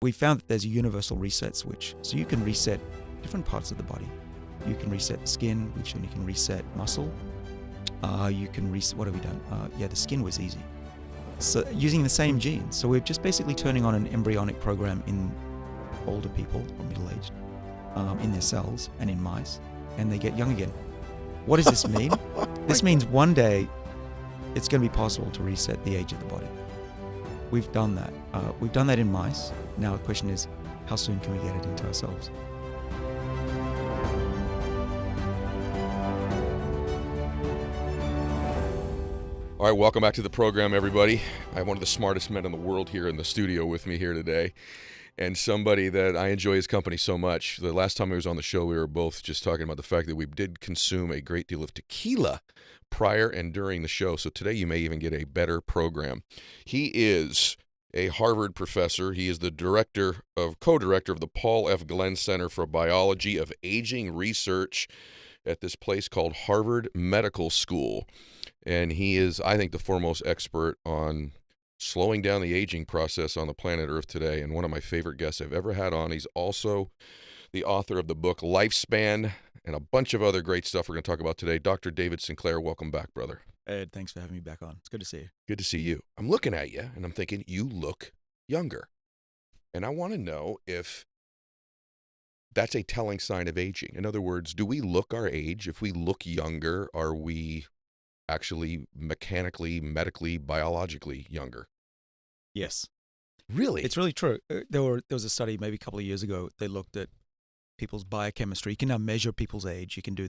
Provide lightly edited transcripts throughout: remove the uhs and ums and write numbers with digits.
we found that there's a universal reset switch. So you can reset different parts of the body. You can reset the skin. We've shown you can reset muscle. You can reset, what have we done? The skin was easy. So using the same genes. So we're just basically turning on an embryonic program in older people or middle-aged in their cells and in mice, and they get young again. What does this mean? This means one day it's going to be possible to reset the age of the body. We've done that. We've done that in mice. Now the question is, how soon can we get it into ourselves? All right, welcome back to the program, everybody. I have one of the smartest men in the world here in the studio with me here today, and somebody that I enjoy his company so much. The last time he was on the show, we were both just talking about the fact that we did consume a great deal of tequila prior and during the show, so today you may even get a better program. He is a Harvard professor. He is the co-director of the Paul F. Glenn Center for Biology of Aging Research at this place called Harvard Medical School. And he is, I think, the foremost expert on slowing down the aging process on the planet Earth today, and one of my favorite guests I've ever had on. He's also the author of the book Lifespan and a bunch of other great stuff we're going to talk about today. Dr. David Sinclair, welcome back, brother. Ed, thanks for having me back on. It's good to see you. Good to see you. I'm looking at you, and I'm thinking, you look younger. And I want to know if that's a telling sign of aging. In other words, do we look our age? If we look younger, are we actually mechanically, medically, biologically younger? Yes. Really? It's really true. There was a study maybe a couple of years ago. They looked at people's biochemistry. You can now measure people's age. You can do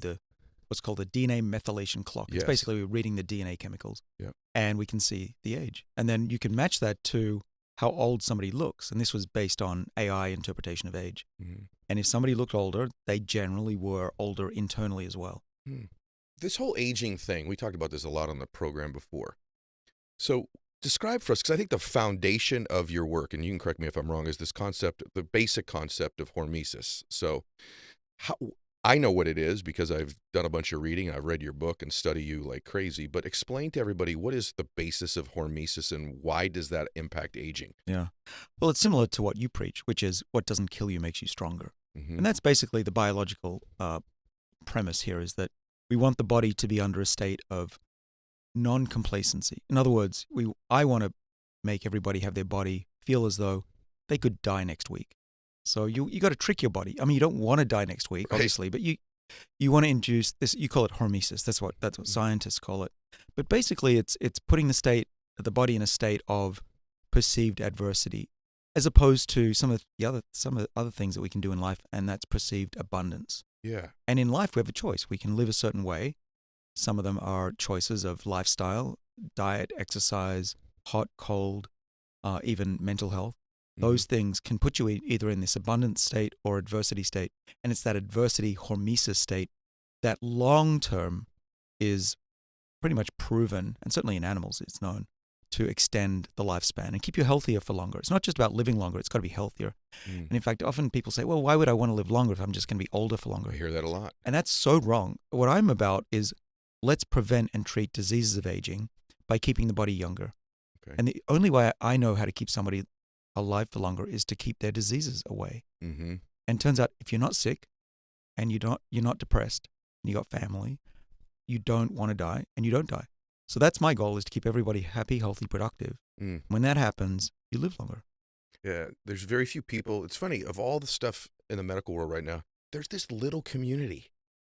what's called the DNA methylation clock. Yes. It's basically reading the DNA chemicals. Yep. And we can see the age. And then you can match that to how old somebody looks. And this was based on AI interpretation of age. Mm-hmm. And if somebody looked older, they generally were older internally as well. This whole aging thing, we talked about this a lot on the program before. So describe for us, because I think the foundation of your work, and you can correct me if I'm wrong, is this concept, the basic concept of hormesis. So I know what it is because I've done a bunch of reading. I've read your book and study you like crazy. But explain to everybody, what is the basis of hormesis and why does that impact aging? Yeah. Well, it's similar to what you preach, which is what doesn't kill you makes you stronger. Mm-hmm. And that's basically the biological premise here, is that we want the body to be under a state of non-complacency. In other words, I want to make everybody have their body feel as though they could die next week. So you got to trick your body. I mean, you don't want to die next week, obviously, but you want to induce this. You call it hormesis. That's what scientists call it. But basically, it's putting the body in a state of perceived adversity, as opposed to some of the other things that we can do in life, and that's perceived abundance. Yeah. And in life, we have a choice. We can live a certain way. Some of them are choices of lifestyle, diet, exercise, hot, cold, even mental health. Those things can put you either in this abundant state or adversity state. And it's that adversity hormesis state that long-term is pretty much proven, and certainly in animals it's known, to extend the lifespan and keep you healthier for longer. It's not just about living longer. It's got to be healthier. And in fact, often people say, well, why would I want to live longer if I'm just going to be older for longer? I hear that a lot. And that's so wrong. What I'm about is let's prevent and treat diseases of aging by keeping the body younger. Okay. And the only way I know how to keep somebody alive for longer is to keep their diseases away. Mm-hmm. And it turns out if you're not sick and you're not depressed and you got family, you don't want to die and you don't die. So that's my goal, is to keep everybody happy, healthy, productive. When that happens, you live longer. Yeah, there's very few people. It's funny, of all the stuff in the medical world right now, there's this little community,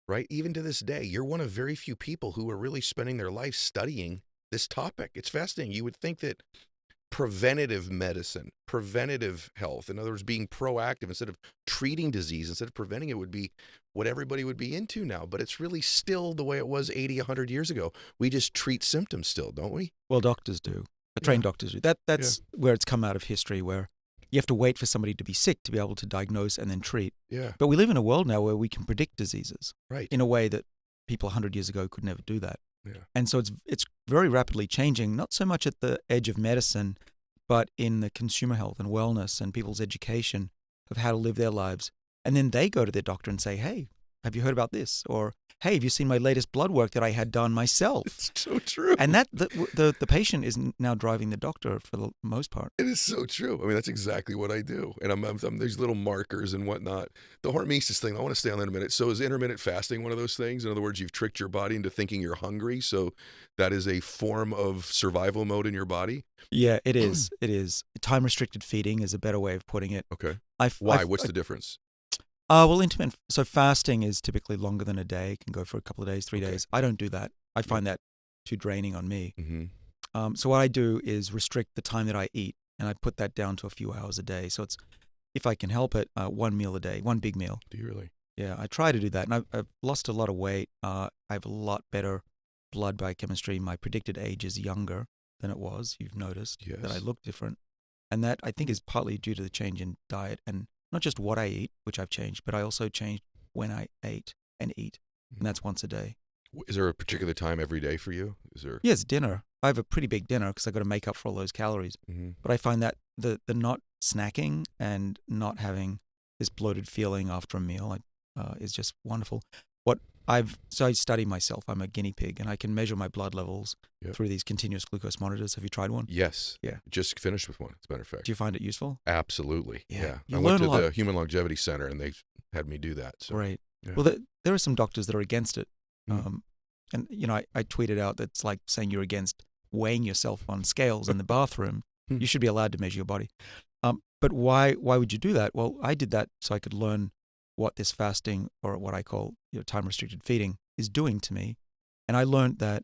right? Even to this day, you're one of very few people who are really spending their life studying this topic. It's fascinating. You would think that preventative medicine, preventative health, in other words, being proactive instead of treating disease, instead of preventing it, would be what everybody would be into now. But it's really still the way it was 80, 100 years ago. We just treat symptoms still, don't we? Well, doctors do. Trained doctors do. That's where it's come out of history, where you have to wait for somebody to be sick to be able to diagnose and then treat. Yeah. But we live in a world now where we can predict diseases, right, in a way that people 100 years ago could never do that. Yeah. And so it's very rapidly changing, not so much at the edge of medicine, but in the consumer health and wellness and people's education of how to live their lives. And then they go to their doctor and say, hey, have you heard about this? Or, hey, have you seen my latest blood work that I had done myself? It's so true. And that the patient is now driving the doctor for the most part. It is so true. I mean, that's exactly what I do. And I'm there's little markers and whatnot. The hormesis thing, I want to stay on that in a minute. So is intermittent fasting one of those things? In other words, you've tricked your body into thinking you're hungry. So that is a form of survival mode in your body? Yeah, it is. It is. Time-restricted feeding is a better way of putting it. Okay. Why? What's the difference? Well, intermittent. So fasting is typically longer than a day. It can go for a couple of days, 3 days. I don't do that. I find that too draining on me. So what I do is restrict the time that I eat, and I put that down to a few hours a day. So it's, if I can help it, one meal a day, one big meal. Do you really? Yeah, I try to do that, and I've lost a lot of weight. I have a lot better blood biochemistry. My predicted age is younger than it was. You've noticed that I look different, and that I think is partly due to the change in diet, and not just what I eat, which I've changed, but I also changed when I ate and eat, and that's once a day. Is there a particular time every day for you? Is there? Yes, dinner. I have a pretty big dinner because I've got to make up for all those calories. But I find that the not snacking and not having this bloated feeling after a meal is just wonderful. So I study myself. I'm a guinea pig, and I can measure my blood levels through these continuous glucose monitors. Have you tried one? Yes. Yeah. Just finished with one, as a matter of fact. Do you find it useful? Absolutely. Yeah. I went to the Human Longevity Center, and they had me do that. So. Right. Yeah. Well, there are some doctors that are against it. And, I tweeted out that it's like saying you're against weighing yourself on scales in the bathroom. You should be allowed to measure your body. But why would you do that? Well, I did that so I could learn what this fasting, or what I call time-restricted feeding, is doing to me. And I learned that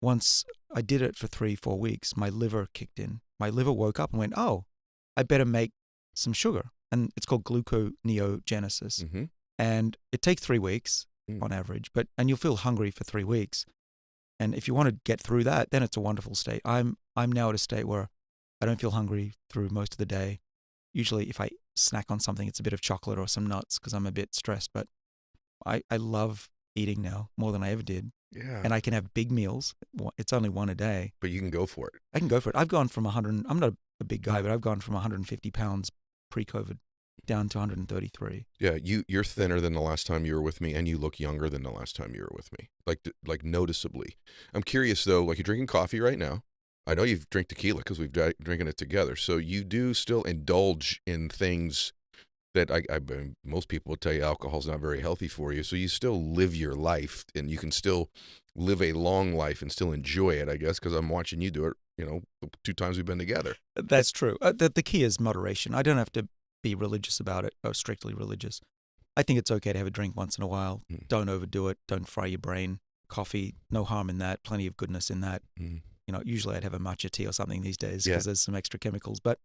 once I did it for 3-4 weeks, my liver kicked in. My liver woke up and went, oh, I better make some sugar. And it's called gluconeogenesis. And it takes 3 weeks on average, and you'll feel hungry for 3 weeks. And if you want to get through that, then it's a wonderful state. I'm now at a state where I don't feel hungry through most of the day. Usually if I snack on something, it's a bit of chocolate or some nuts because I'm a bit stressed. But I love eating now more than I ever did. Yeah. And I can have big meals. It's only one a day. But you can go for it. I can go for it. I've gone from 100, I'm not a big guy, but I've gone from 150 pounds pre-COVID down to 133. Yeah, you're thinner than the last time you were with me, and you look younger than the last time you were with me, like noticeably. I'm curious though, like you're drinking coffee right now. I know you've drank tequila because we've drinking it together. So you do still indulge in things that most people will tell you alcohol's not very healthy for you. So you still live your life, and you can still live a long life and still enjoy it, I guess, because I'm watching you do it, the 2 times we've been together. That's true. The key is moderation. I don't have to be religious about it, or strictly religious. I think it's okay to have a drink once in a while. Don't overdo it. Don't fry your brain. Coffee, no harm in that. Plenty of goodness in that. Usually I'd have a matcha tea or something these days because there's some extra chemicals. But,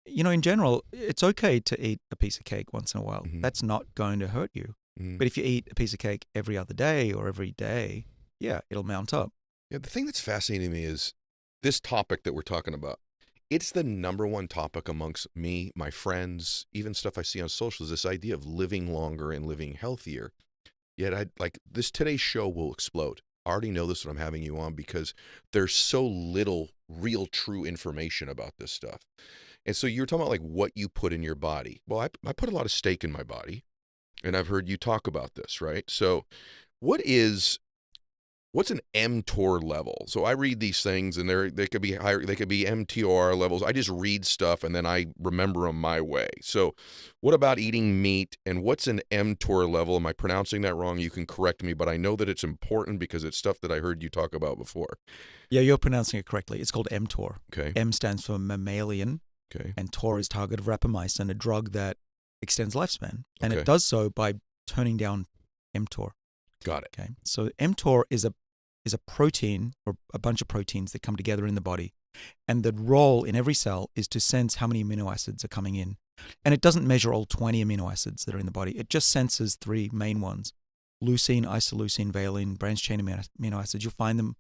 in general, it's okay to eat a piece of cake once in a while. That's not going to hurt you. But if you eat a piece of cake every other day or every day, it'll mount up. Yeah, the thing that's fascinating to me is this topic that we're talking about. It's the number one topic amongst me, my friends, even stuff I see on social, is this idea of living longer and living healthier. Yet today's show will explode. I already know this when I'm having you on because there's so little real true information about this stuff. And so you're talking about like what you put in your body. Well, I put a lot of steak in my body, and I've heard you talk about this, right? So what's an mTOR level? So I read these things, and they could be higher, they could be mTOR levels. I just read stuff, and then I remember them my way. So what about eating meat, and what's an mTOR level? Am I pronouncing that wrong? You can correct me, but I know that it's important because it's stuff that I heard you talk about before. Yeah, you're pronouncing it correctly. It's called mTOR. Okay. M stands for mammalian, and TOR is target of rapamycin, a drug that extends lifespan. And it does so by turning down mTOR. Got it. Okay. So mTOR is a protein, or a bunch of proteins that come together in the body. And the role in every cell is to sense how many amino acids are coming in. And it doesn't measure all 20 amino acids that are in the body. It just senses 3 main ones: leucine, isoleucine, valine, branched-chain amino acids. You'll find them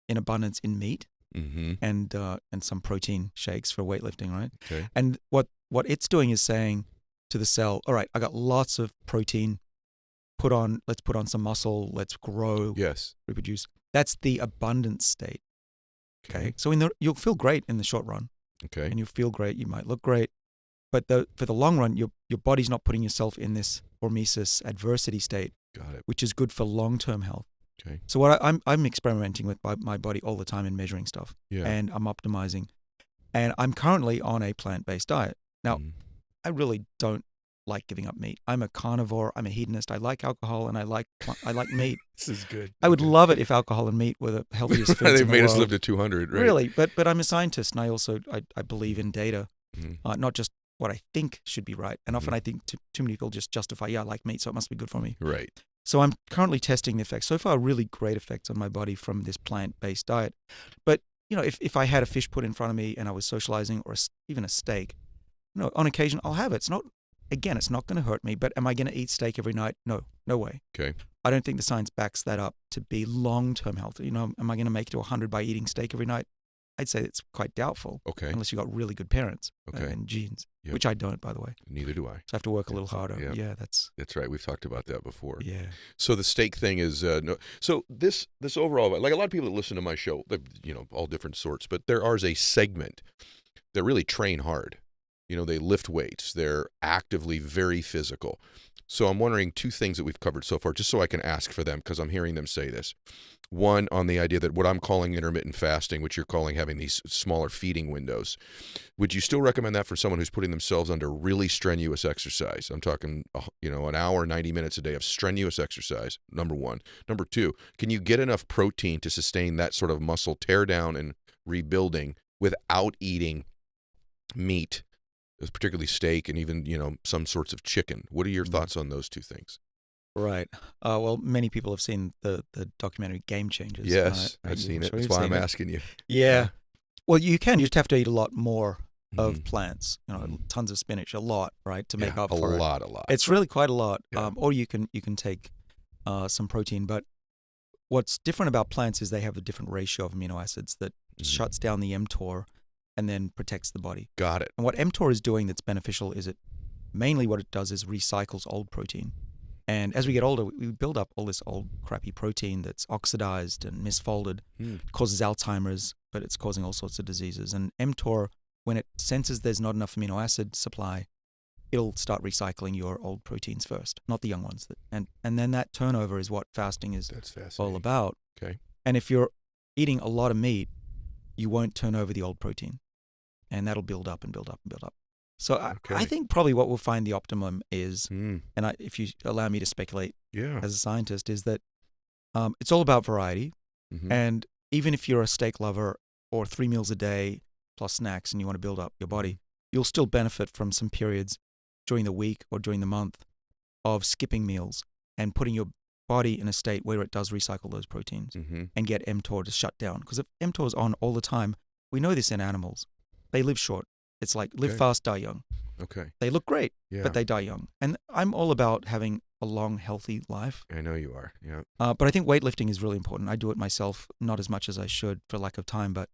in abundance in meat and some protein shakes for weightlifting, right? Okay. And what it's doing is saying to the cell, all right, I got lots of protein. Let's put on some muscle. Let's grow. Yes. Reproduce. That's the abundance state. Okay. So you'll feel great in the short run. Okay. And you'll feel great. You might look great. But for the long run, your body's not putting yourself in this hormesis adversity state Got it. which is good for long-term health. Okay. So what I'm experimenting with my body all the time and measuring stuff, Yeah. and I'm optimizing. And I'm currently on a plant-based diet. Now, I really don't like giving up meat. I'm a carnivore. I'm a hedonist. I like alcohol and I like meat. This is good. I would love it if alcohol and meat were the healthiest foods They in the made us world. live to 200, right? Really, but I'm a scientist, and I also I believe in data, not just what I think should be right. And often I think too many people just justify, I like meat, so it must be good for me. Right. So I'm currently testing the effects. So far, really great effects on my body from this plant-based diet. But if I had a fish put in front of me and I was socializing, or even a steak, on occasion I'll have it. It's not going to hurt me. But am I going to eat steak every night? No way. Okay. I don't think the science backs that up to be long-term health. Am I going to make it to 100 by eating steak every night? I'd say it's quite doubtful. Okay. Unless you got really good parents and genes, which I don't, by the way. Neither do I. So I have to work a little harder. Yep. Yeah, that's right. We've talked about that before. Yeah. So the steak thing is no. So this overall, like a lot of people that listen to my show, all different sorts, but there is a segment that really train hard. They lift weights. They're actively very physical. So I'm wondering two things that we've covered so far, just so I can ask for them, because I'm hearing them say this. One, on the idea that what I'm calling intermittent fasting, which you're calling having these smaller feeding windows, would you still recommend that for someone who's putting themselves under really strenuous exercise? I'm talking, an hour, 90 minutes a day of strenuous exercise, number one. Number two, can you get enough protein to sustain that sort of muscle tear down and rebuilding without eating meat, particularly steak and even, some sorts of chicken? What are your thoughts on those two things? Right. Well, many people have seen the documentary Game Changers. Yes, I've seen it. That's why I'm asking you. Yeah. Well, you can. You just have to eat a lot more of plants. Tons of spinach, a lot, right, to make up for it. A lot. It's really quite a lot. Yeah. Or you can take some protein. But what's different about plants is they have a different ratio of amino acids that shuts down the mTOR and then protects the body. Got it. And what mTOR is doing that's beneficial is mainly what it does is recycles old protein. And as we get older, we build up all this old crappy protein that's oxidized and misfolded. It causes Alzheimer's, but it's causing all sorts of diseases. And mTOR, when it senses there's not enough amino acid supply, it'll start recycling your old proteins first, not the young ones. And then that turnover is what fasting is all about. Okay. And if you're eating a lot of meat, you won't turn over the old protein. And that'll build up and build up and build up. So I think probably what we'll find the optimum is, if you allow me to speculate as a scientist, is that it's all about variety. And even if you're a steak lover or 3 meals a day plus snacks and you want to build up your body, you'll still benefit from some periods during the week or during the month of skipping meals and putting your body in a state where it does recycle those proteins and get mTOR to shut down. Because if mTOR is on all the time, we know this in animals, they live short. It's like live fast, die young. Okay. They look great, but they die young. And I'm all about having a long, healthy life. I know you are, yeah. But I think weightlifting is really important. I do it myself, not as much as I should for lack of time, but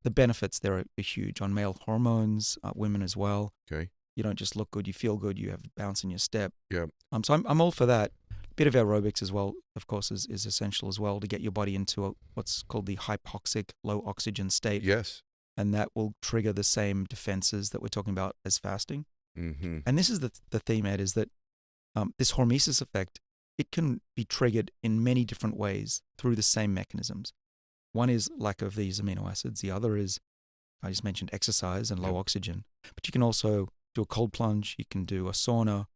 the benefits there are huge on male hormones, women as well. Okay. You don't just look good, you feel good, you have bounce in your step. Yeah. So I'm all for that. A bit of aerobics as well, of course, is essential as well to get your body into what's called the hypoxic, low oxygen state. Yes. And that will trigger the same defenses that we're talking about as fasting. And this is the theme, Ed, is that this hormesis effect, it can be triggered in many different ways through the same mechanisms. One is lack of these amino acids. The other is, I just mentioned, exercise and low oxygen. But you can also do a cold plunge. You can do a sauna.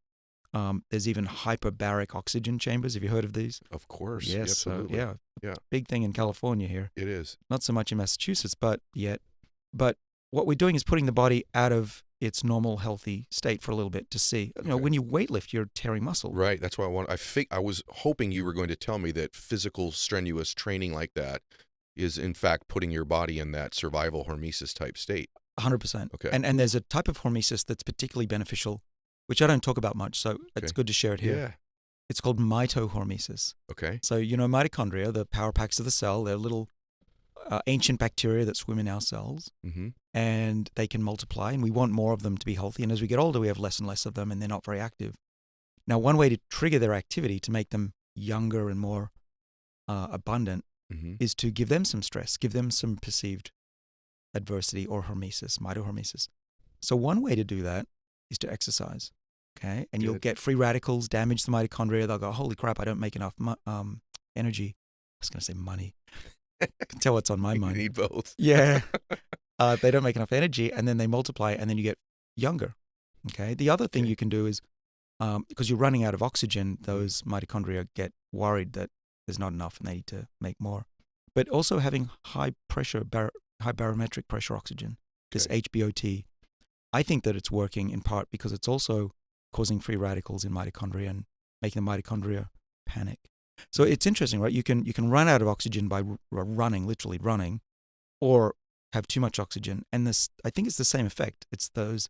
There's even hyperbaric oxygen chambers. Have you heard of these? Of course. Yes. Absolutely. Yeah. Big thing in California here. It is. Not so much in Massachusetts, but what we're doing is putting the body out of its normal healthy state for a little bit to see. When you weightlift, you're tearing muscle. Right. That's why I was hoping you were going to tell me that physical strenuous training like that is in fact putting your body in that survival hormesis type state. 100%. Okay. And there's a type of hormesis that's particularly beneficial, which I don't talk about much, so it's good to share it here. Yeah. It's called mitohormesis. Okay. So mitochondria, the power packs of the cell, they're little ancient bacteria that swim in our cells, and they can multiply, and we want more of them to be healthy. And as we get older, we have less and less of them, and they're not very active. Now, one way to trigger their activity to make them younger and more abundant is to give them some stress, give them some perceived adversity or hormesis, mitohormesis. So one way to do that is to exercise. Okay, and you'll get free radicals, damage the mitochondria. They'll go, holy crap, I don't make enough energy. I was going to say money. I can tell what's on my mind. You need both. Yeah. They don't make enough energy, and then they multiply, and then you get younger. Okay. The other thing you can do is, because you're running out of oxygen, those mitochondria get worried that there's not enough and they need to make more. But also having high barometric pressure oxygen, this HBOT, I think that it's working in part because it's also causing free radicals in mitochondria and making the mitochondria panic. So it's interesting, right? You can run out of oxygen by running, literally running, or have too much oxygen. And this, I think it's the same effect. It's those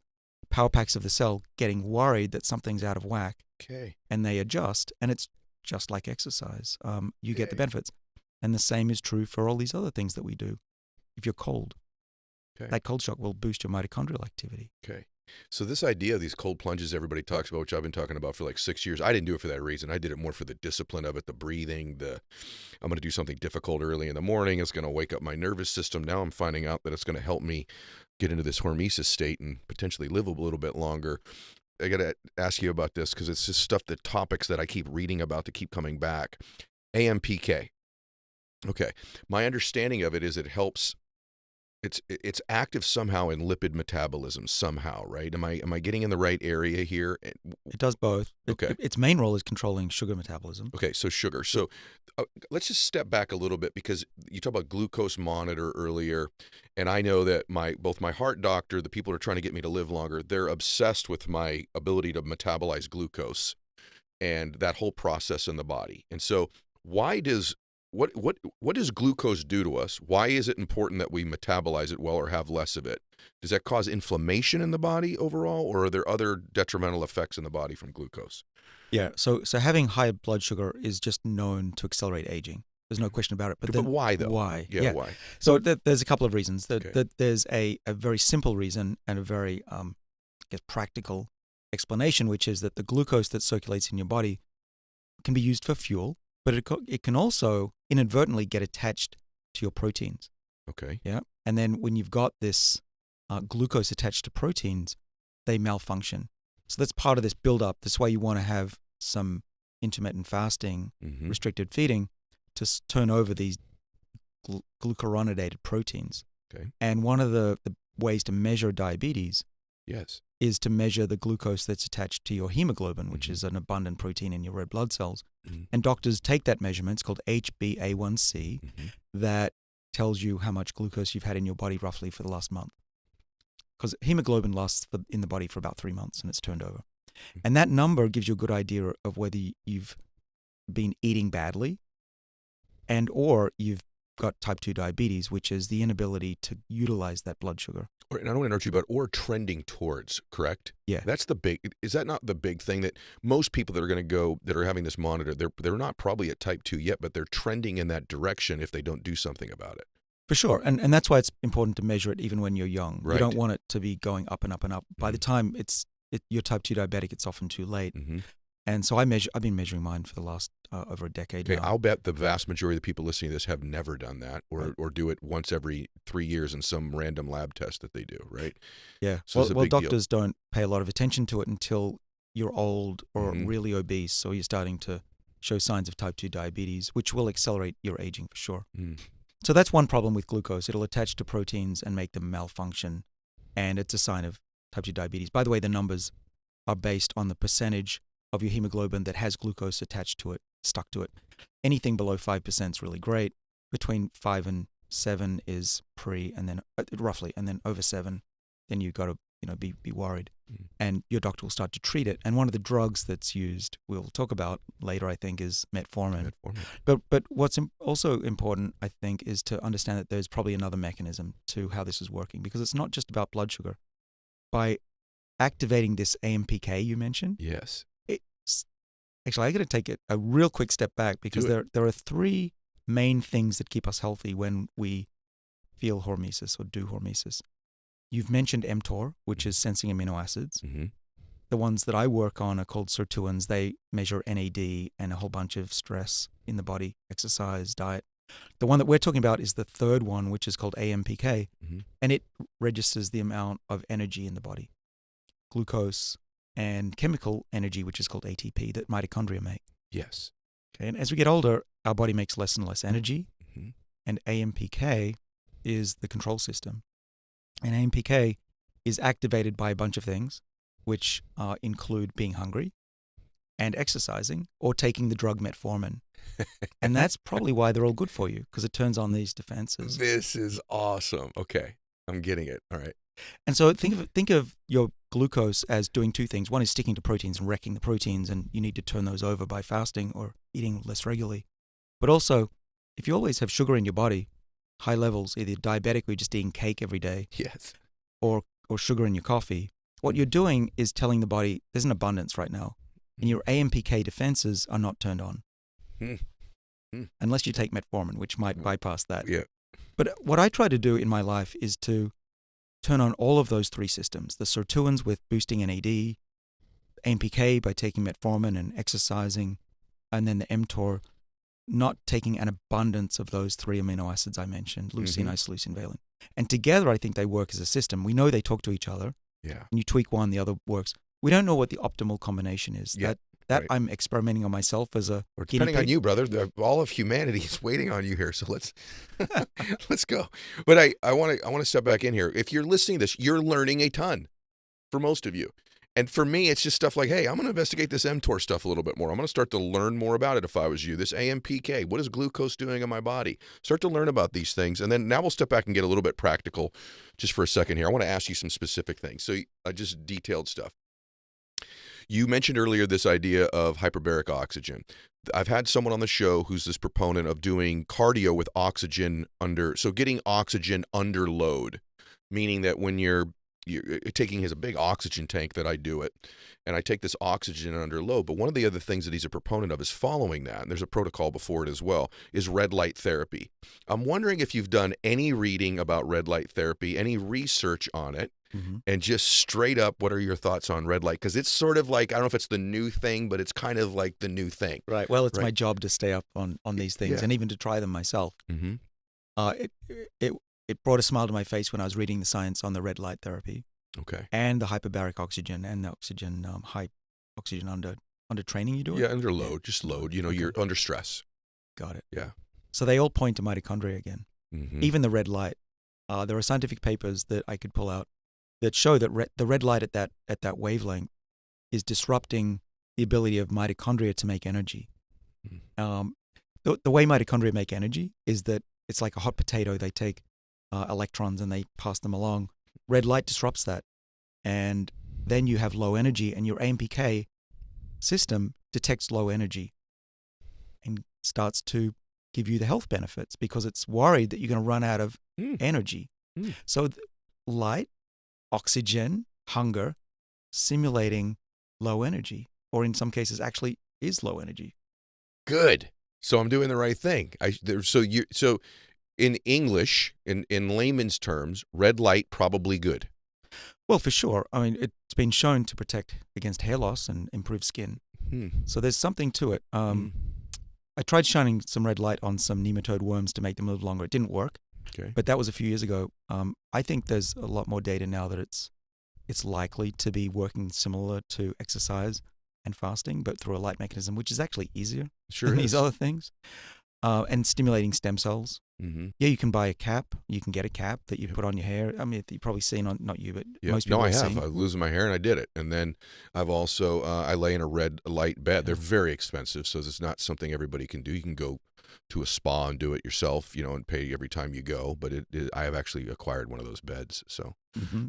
power packs of the cell getting worried that something's out of whack. Okay. And they adjust. And it's just like exercise. You get the benefits. And the same is true for all these other things that we do. If you're cold, that cold shock will boost your mitochondrial activity. Okay. So this idea of these cold plunges everybody talks about, which I've been talking about for like 6 years, I didn't do it for that reason. I did it more for the discipline of it, the breathing, I'm going to do something difficult early in the morning. It's going to wake up my nervous system. Now I'm finding out that it's going to help me get into this hormesis state and potentially live a little bit longer. I got to ask you about this because it's just stuff, the topics that I keep reading about that keep coming back. AMPK. Okay. My understanding of it is it helps. It's active somehow in lipid metabolism somehow, right? Am I getting in the right area here? It does both. Okay. Its main role is controlling sugar metabolism. Okay, so sugar. So let's just step back a little bit because you talked about glucose monitor earlier, and I know that both my heart doctor, the people who are trying to get me to live longer, they're obsessed with my ability to metabolize glucose and that whole process in the body. And so why does what does glucose do to us? Why is it important that we metabolize it well or have less of it? Does that cause inflammation in the body overall, or are there other detrimental effects in the body from glucose? Yeah, so having high blood sugar is just known to accelerate aging. There's no question about it. But why though? Why? Yeah, why? So there's a couple of reasons. There's a very simple reason and a very practical explanation, which is that the glucose that circulates in your body can be used for fuel, but it can also inadvertently get attached to your proteins. Okay. Yeah. And then when you've got this glucose attached to proteins, they malfunction. So that's part of this buildup. That's why you want to have some intermittent fasting, restricted feeding, to turn over these glucuronidated proteins. Okay. And one of the ways to measure diabetes is to measure the glucose that's attached to your hemoglobin, which is an abundant protein in your red blood cells. And doctors take that measurement, it's called HbA1c, that tells you how much glucose you've had in your body roughly for the last month. Because hemoglobin lasts in the body for about 3 months and it's turned over. And that number gives you a good idea of whether you've been eating badly and or you've got type 2 diabetes, which is the inability to utilize that blood sugar. And I don't want to interrupt you, but or trending towards, correct? Yeah. That's the big, is that not the big thing that most people that are going to go, that are having this monitor, they're not probably at type 2 yet, but they're trending in that direction if they don't do something about it. For sure. And that's why it's important to measure it even when you're young. Right. You don't want it to be going up and up and up. By the time you're type 2 diabetic, it's often too late. And so I've been measuring mine for the last over a decade now. I'll bet the vast majority of the people listening to this have never done that or do it once every 3 years in some random lab test that they do, right? Yeah. So well, doctors don't pay a lot of attention to it until you're old or really obese, so you're starting to show signs of type 2 diabetes, which will accelerate your aging for sure. So that's one problem with glucose. It'll attach to proteins and make them malfunction, and it's a sign of type 2 diabetes. By the way, the numbers are based on the percentage of your hemoglobin that has glucose attached to it, stuck to it. Anything below 5% is really great. Between 5 and 7 is pre, and then roughly, and then over 7, then you've got to be worried. And your doctor will start to treat it. And one of the drugs that's used, we'll talk about later, I think, is Metformin. But what's also important, I think, is to understand that there's probably another mechanism to how this is working, because it's not just about blood sugar. By activating this AMPK you mentioned, actually, I got to take a real quick step back, because there are 3 main things that keep us healthy when we feel hormesis or do hormesis. You've mentioned mTOR, which is sensing amino acids. The ones that I work on are called sirtuins. They measure NAD and a whole bunch of stress in the body, exercise, diet. The one that we're talking about is the third one, which is called AMPK, and it registers the amount of energy in the body. Glucose, and chemical energy, which is called ATP, that mitochondria make. Yes. Okay, and as we get older, our body makes less and less energy, Mhm. and AMPK is the control system. And AMPK is activated by a bunch of things, which include being hungry and exercising or taking the drug Metformin. And that's probably why they're all good for you, because it turns on these defenses. This is awesome. Okay, I'm getting it. All right. And so think of your glucose as doing two things. One is sticking to proteins and wrecking the proteins, and you need to turn those over by fasting or eating less regularly. But also, if you always have sugar in your body, high levels, either diabetic or you're just eating cake every day, Yes. or sugar in your coffee, what you're doing is telling the body there's an abundance right now, and your AMPK defenses are not turned on. Unless you take Metformin, which might bypass that. Yeah. But what I try to do in my life is to turn on all of those three systems, the sirtuins with boosting NAD, AMPK by taking Metformin and exercising, and then the mTOR, not taking an abundance of those three amino acids I mentioned, leucine, isoleucine, valine. And together, I think they work as a system. We know they talk to each other. Yeah. And you tweak one, the other works. We don't know what the optimal combination is. Yeah. That Right. I'm experimenting on myself as a We're guinea depending on pig. you, brother. All of humanity is waiting on you here. So let's let's go. But I want to step back in here. If you're listening to this, you're learning a ton. For most of you. And for me, it's just stuff like, hey, I'm going to investigate this mTOR stuff a little bit more. I'm going to start to learn more about it if I was you. This AMPK, what is glucose doing in my body? Start to learn about these things. And then now we'll step back and get a little bit practical just for a second here. I want to ask you some specific things. So just detailed stuff. You mentioned earlier this idea of hyperbaric oxygen. I've had someone on the show who's this proponent of doing cardio with oxygen getting oxygen under load, meaning that when you're taking a big oxygen tank that I do it, and I take this oxygen under load. But one of the other things that he's a proponent of is following that, and there's a protocol before it as well, is red light therapy. I'm wondering if you've done any reading about red light therapy, any research on it, and just straight up, what are your thoughts on red light? Because it's sort of like, I don't know if it's the new thing, but it's kind of like the new thing. Right. Well, it's my job to stay up on these things and even to try them myself. It brought a smile to my face when I was reading the science on the red light therapy. Okay. And the hyperbaric oxygen and the oxygen, high oxygen under training you do it? Yeah, under load, just load. You know, you're under stress. Got it. Yeah. So they all point to mitochondria again. Even the red light. There are scientific papers that I could pull out that show that the red light at that wavelength is disrupting the ability of mitochondria to make energy. The way mitochondria make energy is that it's like a hot potato. They take electrons and they pass them along. Red light disrupts that, and then you have low energy, and your AMPK system detects low energy and starts to give you the health benefits because it's worried that you're going to run out of energy. So light, oxygen, hunger, simulating low energy, or in some cases actually is low energy. Good. So I'm doing the right thing. So in English, in layman's terms, red light probably good. Well, for sure. I mean, it's been shown to protect against hair loss and improve skin. So there's something to it. I tried shining some red light on some nematode worms to make them live longer. It didn't work. Okay. But that was a few years ago. I think there's a lot more data now that it's likely to be working similar to exercise and fasting, but through a light mechanism, which is actually easier than these other things. And stimulating stem cells. Yeah, you can buy a cap. You can get a cap that you put on your hair. I mean, you've probably seen not you, but most people have seen. I was losing my hair and I did it. And then I've also, I lay in a red light bed. They're very expensive, so it's not something everybody can do. You can go to a spa and do it yourself, and pay every time you go. But I have actually acquired one of those beds. So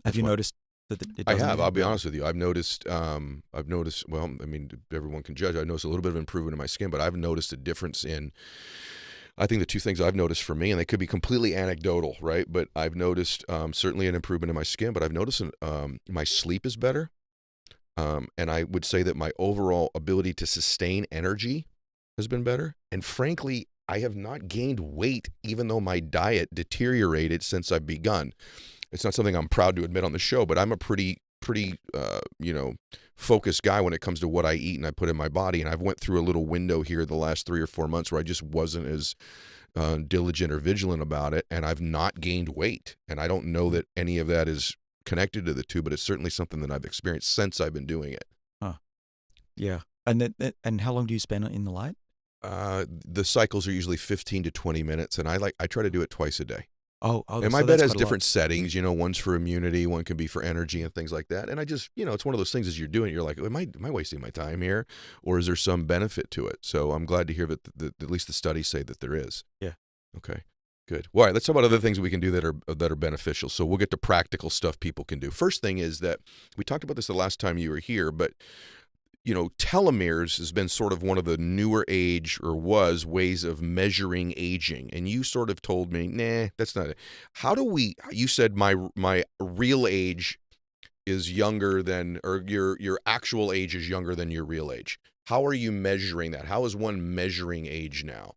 have you noticed that it I doesn't have. I'll be honest with you. I've noticed. Well, I mean, everyone can judge. I noticed a little bit of improvement in my skin, but I've noticed a difference in. I think the two things I've noticed for me, and they could be completely anecdotal, right? But I've noticed certainly an improvement in my skin, but I've noticed my sleep is better. And I would say that my overall ability to sustain energy has been better. And frankly, I have not gained weight, even though my diet deteriorated since I've begun. It's not something I'm proud to admit on the show, but I'm a pretty focused guy when it comes to what I eat and I put in my body. And I've went through a little window here the last 3 or 4 months where I just wasn't as diligent or vigilant about it. And I've not gained weight. And I don't know that any of that is connected to the two, but it's certainly something that I've experienced since I've been doing it. Yeah. And how long do you spend in the light? The cycles are usually 15 to 20 minutes, and I try to do it twice a day. Oh, And my so bed that's has quite a lot. different settings, one's for immunity, one can be for energy and things like that. And I just, it's one of those things as you're doing it, you're like, am I wasting my time here? Or is there some benefit to it? So I'm glad to hear that at least the studies say that there is. Yeah. Okay, good. Well, all right, let's talk about other things we can do that are beneficial. So we'll get to practical stuff people can do. First thing is that we talked about this the last time you were here, but telomeres has been sort of one of the newer ways of measuring aging. And you sort of told me, nah, that's not it. You said my real age is younger than, or your actual age is younger than your real age. How are you measuring that? How is one measuring age now?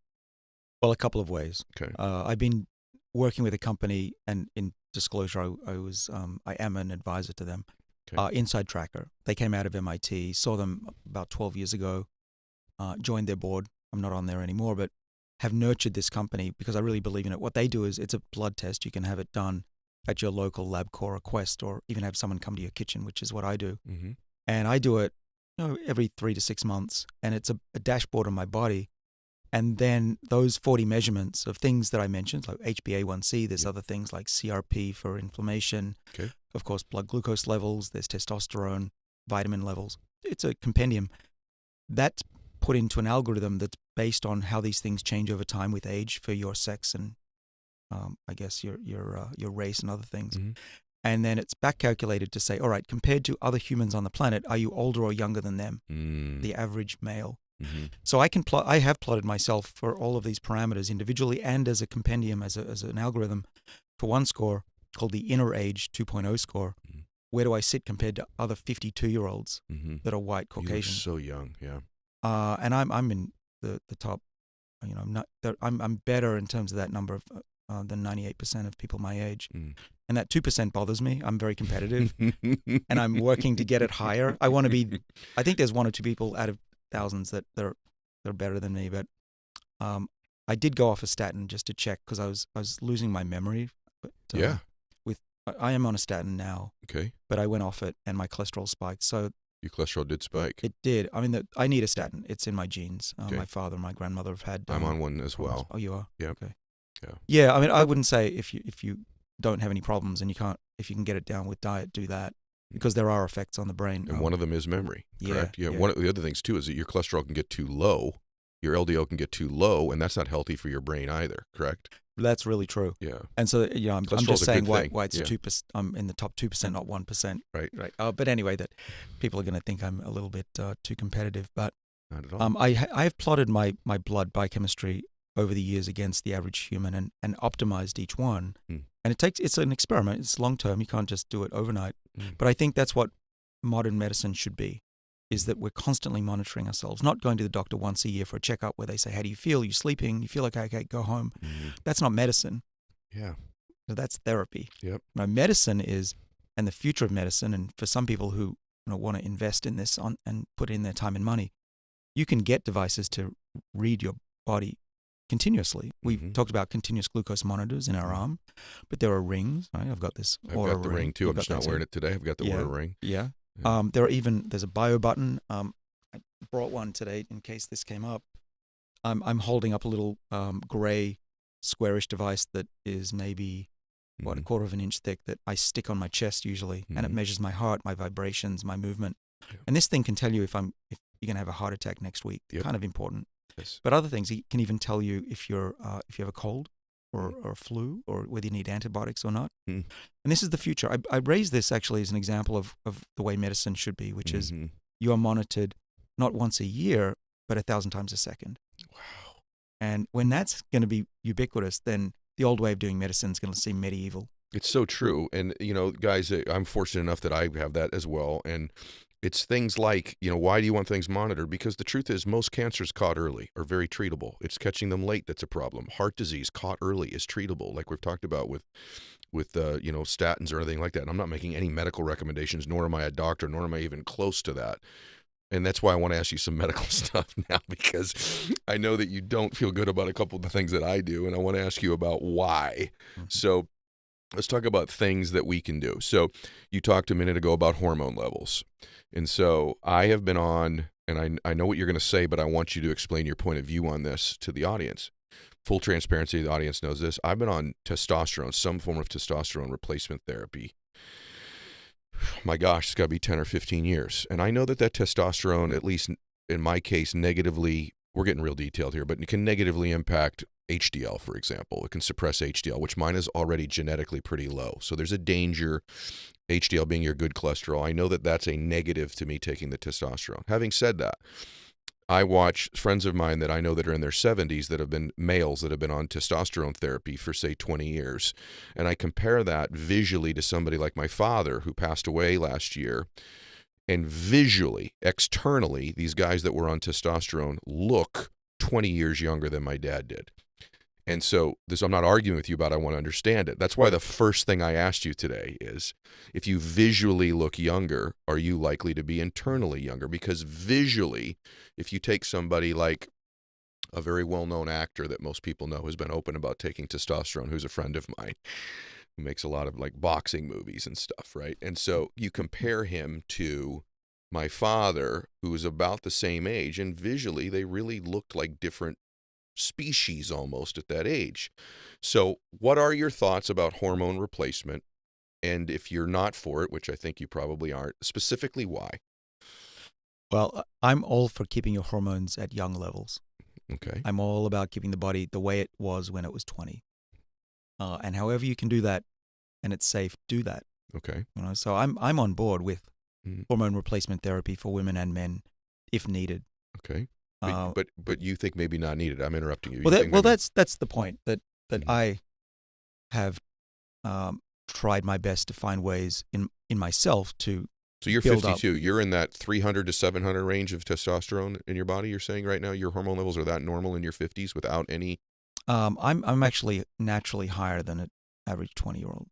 Well, a couple of ways. Okay. I've been working with a company, and in disclosure, I am an advisor to them. Okay. Inside Tracker. They came out of MIT, saw them about 12 years ago, joined their board. I'm not on there anymore, but have nurtured this company because I really believe in it. What they do is it's a blood test. You can have it done at your local LabCorp or Quest, or even have someone come to your kitchen, which is what I do. Mm-hmm. And I do it every 3 to 6 months, and it's a dashboard on my body. And then those 40 measurements of things that I mentioned, like HbA1c, there's other things like CRP for inflammation, okay. Of course, blood glucose levels, there's testosterone, vitamin levels. It's a compendium. That's put into an algorithm that's based on how these things change over time with age for your sex and I guess your race and other things. Mm-hmm. And then it's back calculated to say, all right, compared to other humans on the planet, are you older or younger than them, the average male? Mm-hmm. So I have plotted myself for all of these parameters individually and as a compendium, as an algorithm for one score called the Inner Age 2.0 score. Mm-hmm. Where do I sit compared to other 52-year-olds that are white Caucasian? You're so young, yeah. And I'm in the top. I'm better in terms of that number of than 98% of people my age. Mm. And that 2% bothers me. I'm very competitive, and I'm working to get it higher. I want to be. I think there's one or two people out of thousands that they're better than me, but I did go off a statin just to check because I was losing my memory. But, yeah. I am on a statin now. Okay. But I went off it and my cholesterol spiked. So your cholesterol did spike. It did. I mean, I need a statin. It's in my genes. Okay. My father and my grandmother have had. I'm on one as well. Oh, you are? Yeah. Okay. Yeah. Yeah. I mean, I wouldn't say if you don't have any problems and if you can get it down with diet, do that. Because there are effects on the brain. And one of them is memory, correct? Yeah. One of the other things, too, is that your cholesterol can get too low. Your LDL can get too low, and that's not healthy for your brain either, correct? That's really true. Yeah. And so, I'm just saying why it's 2%. I'm in the top 2%, not 1%. Right. Right. But anyway, that people are going to think I'm a little bit too competitive. But not at all. I have plotted my blood biochemistry over the years against the average human and optimized each one. And it's an experiment. It's long term. You can't just do it overnight. But I think that's what modern medicine should be, is that we're constantly monitoring ourselves, not going to the doctor once a year for a checkup where they say, how do you feel? You're sleeping? You feel like, okay, go home. That's not medicine. Yeah. That's therapy. Yep. Now, medicine is, and the future of medicine, and for some people who want to invest in this and put in their time and money, you can get devices to read your body continuously. We've talked about continuous glucose monitors in our arm, but there are rings. Right? I've got this I've got the ring too. I'm just not wearing it today. I've got the Oura ring. Yeah. There's a bio button. I brought one today in case this came up. I'm holding up a little gray squarish device that is maybe a quarter of an inch thick that I stick on my chest usually, and it measures my heart, my vibrations, my movement. Yep. And this thing can tell you if you're going to have a heart attack next week. Yep. Kind of important. Yes. But other things, it can even tell you if you have a cold or a flu, or whether you need antibiotics or not. And this is the future. I raise this actually as an example of the way medicine should be, which is you are monitored not once a year, but 1,000 times a second. Wow. And when that's going to be ubiquitous, then the old way of doing medicine is going to seem medieval. It's so true. And, guys, I'm fortunate enough that I have that as well. And it's things like, why do you want things monitored? Because the truth is most cancers caught early are very treatable. It's catching them late that's a problem. Heart disease caught early is treatable, like we've talked about with statins or anything like that. And I'm not making any medical recommendations, nor am I a doctor, nor am I even close to that. And that's why I want to ask you some medical stuff now, because I know that you don't feel good about a couple of the things that I do, and I want to ask you about why. So let's talk about things that we can do. So you talked a minute ago about hormone levels. And so I have been on and I know what you're going to say, but I want you to explain your point of view on this to the audience. Full transparency, the audience knows this. I've been on testosterone, some form of testosterone replacement therapy. My gosh, it's got to be 10 or 15 years. And I know that testosterone, at least in my case, negatively, we're getting real detailed here, but it can negatively impact HDL, for example. It can suppress HDL, which mine is already genetically pretty low. So there's a danger, HDL being your good cholesterol. I know that that's a negative to me taking the testosterone. Having said that, I watch friends of mine that I know that are in their 70s that have been males that have been on testosterone therapy for, say, 20 years. And I compare that visually to somebody like my father who passed away last year. And visually, externally, these guys that were on testosterone look 20 years younger than my dad did. And so this, I'm not arguing with you about, I want to understand it. That's why the first thing I asked you today is, if you visually look younger, are you likely to be internally younger? Because visually, if you take somebody like a very well-known actor that most people know has been open about taking testosterone, who's a friend of mine, who makes a lot of like boxing movies and stuff, right? And so you compare him to my father, who was about the same age, and visually they really looked like different species almost at that age. So what are your thoughts about hormone replacement? And if you're not for it, which I think you probably aren't, specifically why? Well, I'm all for keeping your hormones at young levels. Okay. I'm all about keeping the body the way it was when it was 20. And however you can do that and it's safe, do that. Okay. So I'm on board with hormone replacement therapy for women and men if needed. Okay. But you think maybe not needed. I'm interrupting you. That's the point that I have tried my best to find ways in myself to. So you're build 52. Up. You're in that 300 to 700 range of testosterone in your body. You're saying right now your hormone levels are that normal in your 50s without any. I'm actually naturally higher than an average 20-year-old,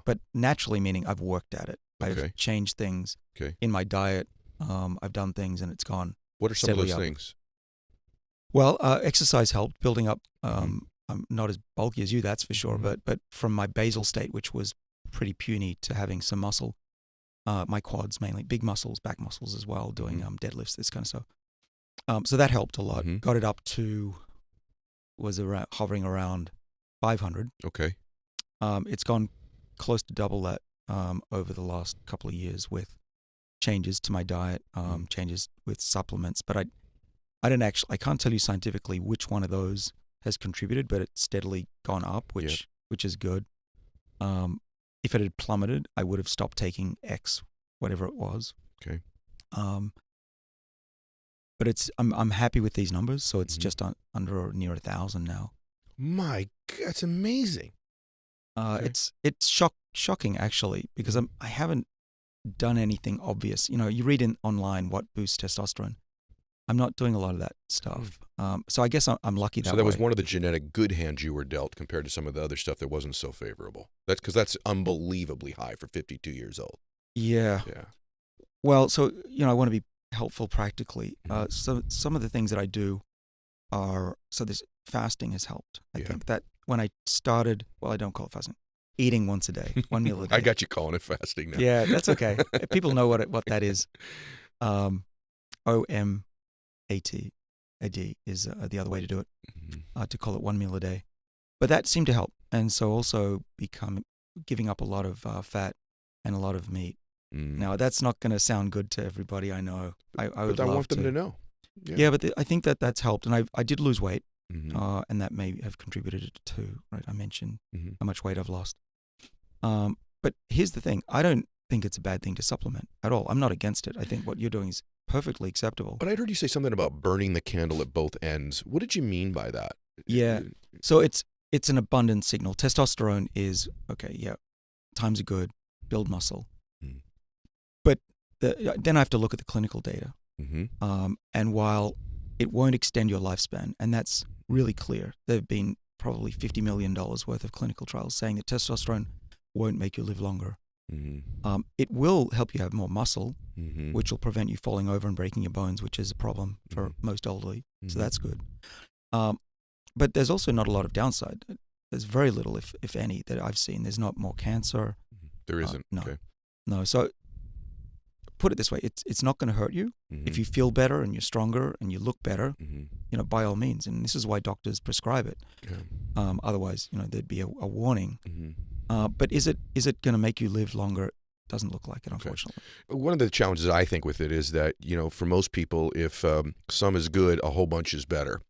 but naturally meaning I've worked at it. Okay. I've changed things in my diet. I've done things and it's gone. What are some of those things? Well, exercise helped building up. I'm not as bulky as you, that's for sure. But from my basal state, which was pretty puny, to having some muscle, my quads mainly, big muscles, back muscles as well, doing deadlifts, this kind of stuff. So that helped a lot. Got it up to hovering around 500. Okay. It's gone close to double that over the last couple of years with changes to my diet, changes with supplements. But I can't tell you scientifically which one of those has contributed, but it's steadily gone up, which is good. If it had plummeted, I would have stopped taking X, whatever it was. Okay. But I'm happy with these numbers, so it's just under or near 1,000 now. My, that's amazing. It's shocking actually, because I haven't done anything obvious. You read online what boosts testosterone. I'm not doing a lot of that stuff. So I guess I'm lucky that way. So that was one of the genetic good hands you were dealt compared to some of the other stuff that wasn't so favorable. That's because that's unbelievably high for 5 years old. Yeah. Well, so I want to be helpful practically. So some of the things that I do this fasting has helped. I think that when I started, well, I don't call it fasting, eating once a day, one meal a day. I got you calling it fasting now. Yeah, that's okay. People know what that is. OMAT is the other way to do it, to call it one meal a day. But that seemed to help. And so also giving up a lot of fat and a lot of meat. Now, that's not going to sound good to everybody, I know. I want them to know. Yeah, but I think that's helped. And I did lose weight, and that may have contributed to, right? I mentioned how much weight I've lost. But here's the thing. I don't think it's a bad thing to supplement at all. I'm not against it. I think what you're doing is perfectly acceptable. But I heard you say something about burning the candle at both ends. What did you mean by that? Yeah. So it's an abundant signal. Testosterone is, times are good, build muscle. But then I have to look at the clinical data. And while it won't extend your lifespan, and that's really clear, there have been probably $50 million worth of clinical trials saying that testosterone won't make you live longer. It will help you have more muscle, which will prevent you falling over and breaking your bones, which is a problem for most elderly. So that's good. But there's also not a lot of downside. There's very little, if any, that I've seen. There's not more cancer. There isn't. No. Okay. No. So put it this way: it's not going to hurt you if you feel better and you're stronger and you look better. By all means, and this is why doctors prescribe it. Yeah. Otherwise, there'd be a warning. But is it going to make you live longer? Doesn't look like it, unfortunately. One of the challenges I think with it is that, for most people, if some is good, a whole bunch is better.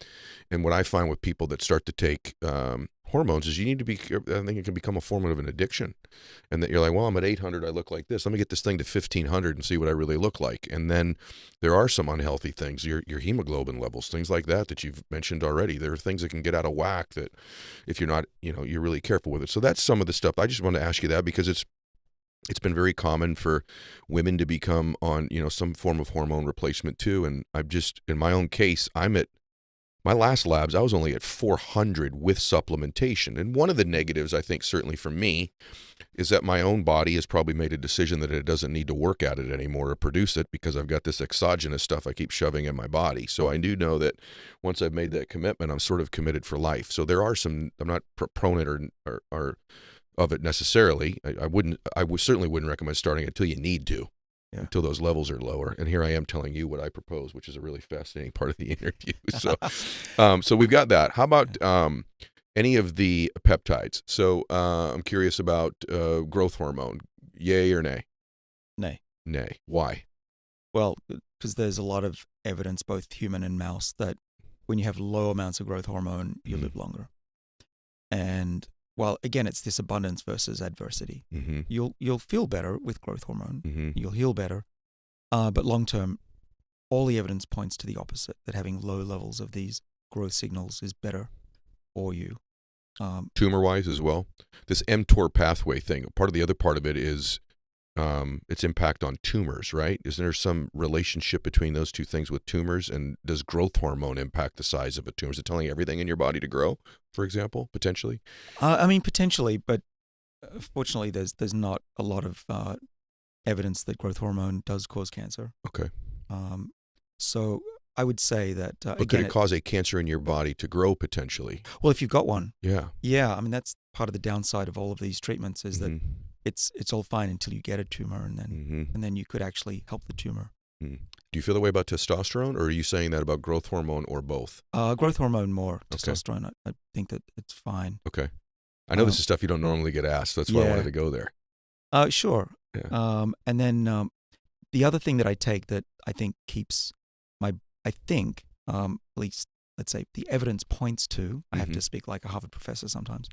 And what I find with people that start to take hormones is you need to be, I think it can become a form of an addiction. And that you're like, well, I'm at 800, I look like this. Let me get this thing to 1500 and see what I really look like. And then there are some unhealthy things, your hemoglobin levels, things like that you've mentioned already. There are things that can get out of whack that if you're not, you're really careful with it. So that's some of the stuff. I just want to ask you that because it's been very common for women to become on, some form of hormone replacement too. And I've just, in my own case, I'm at my last labs, I was only at 400 with supplementation. And one of the negatives, I think, certainly for me, is that my own body has probably made a decision that it doesn't need to work at it anymore or produce it because I've got this exogenous stuff I keep shoving in my body. So I do know that once I've made that commitment, I'm sort of committed for life. So there are some, I'm not proponent or of it necessarily. I certainly wouldn't recommend starting it until you need to, until those levels are lower. And here I am telling you what I propose, which is a really fascinating part of the interview. So we've got that. How about any of the peptides? So I'm curious about growth hormone. Yay or nay? Nay. Nay. Why? Well, because there's a lot of evidence, both human and mouse, that when you have low amounts of growth hormone, you live longer. And well, again, it's this abundance versus adversity. You'll feel better with growth hormone. You'll heal better. But long term, all the evidence points to the opposite, that having low levels of these growth signals is better for you. Tumor-wise as well? This mTOR pathway thing, the other part of it is its impact on tumors, right? Isn't there some relationship between those two things with tumors? And does growth hormone impact the size of a tumor? Is it telling everything in your body to grow, for example, potentially? Potentially, but fortunately, there's not a lot of evidence that growth hormone does cause cancer. Okay. So I would say that but again, could it cause a cancer in your body to grow potentially? Well, if you've got one, yeah. That's part of the downside of all of these treatments is that it's all fine until you get a tumor, and then you could actually help the tumor. Do you feel the way about testosterone, or are you saying that about growth hormone, or both? Growth hormone more. Okay. Testosterone, I think that it's fine. Okay. I know this is stuff you don't normally get asked. That's why I wanted to go there. Sure. Yeah. And then the other thing that I take that I think keeps at least, let's say, the evidence points to, I have to speak like a Harvard professor sometimes,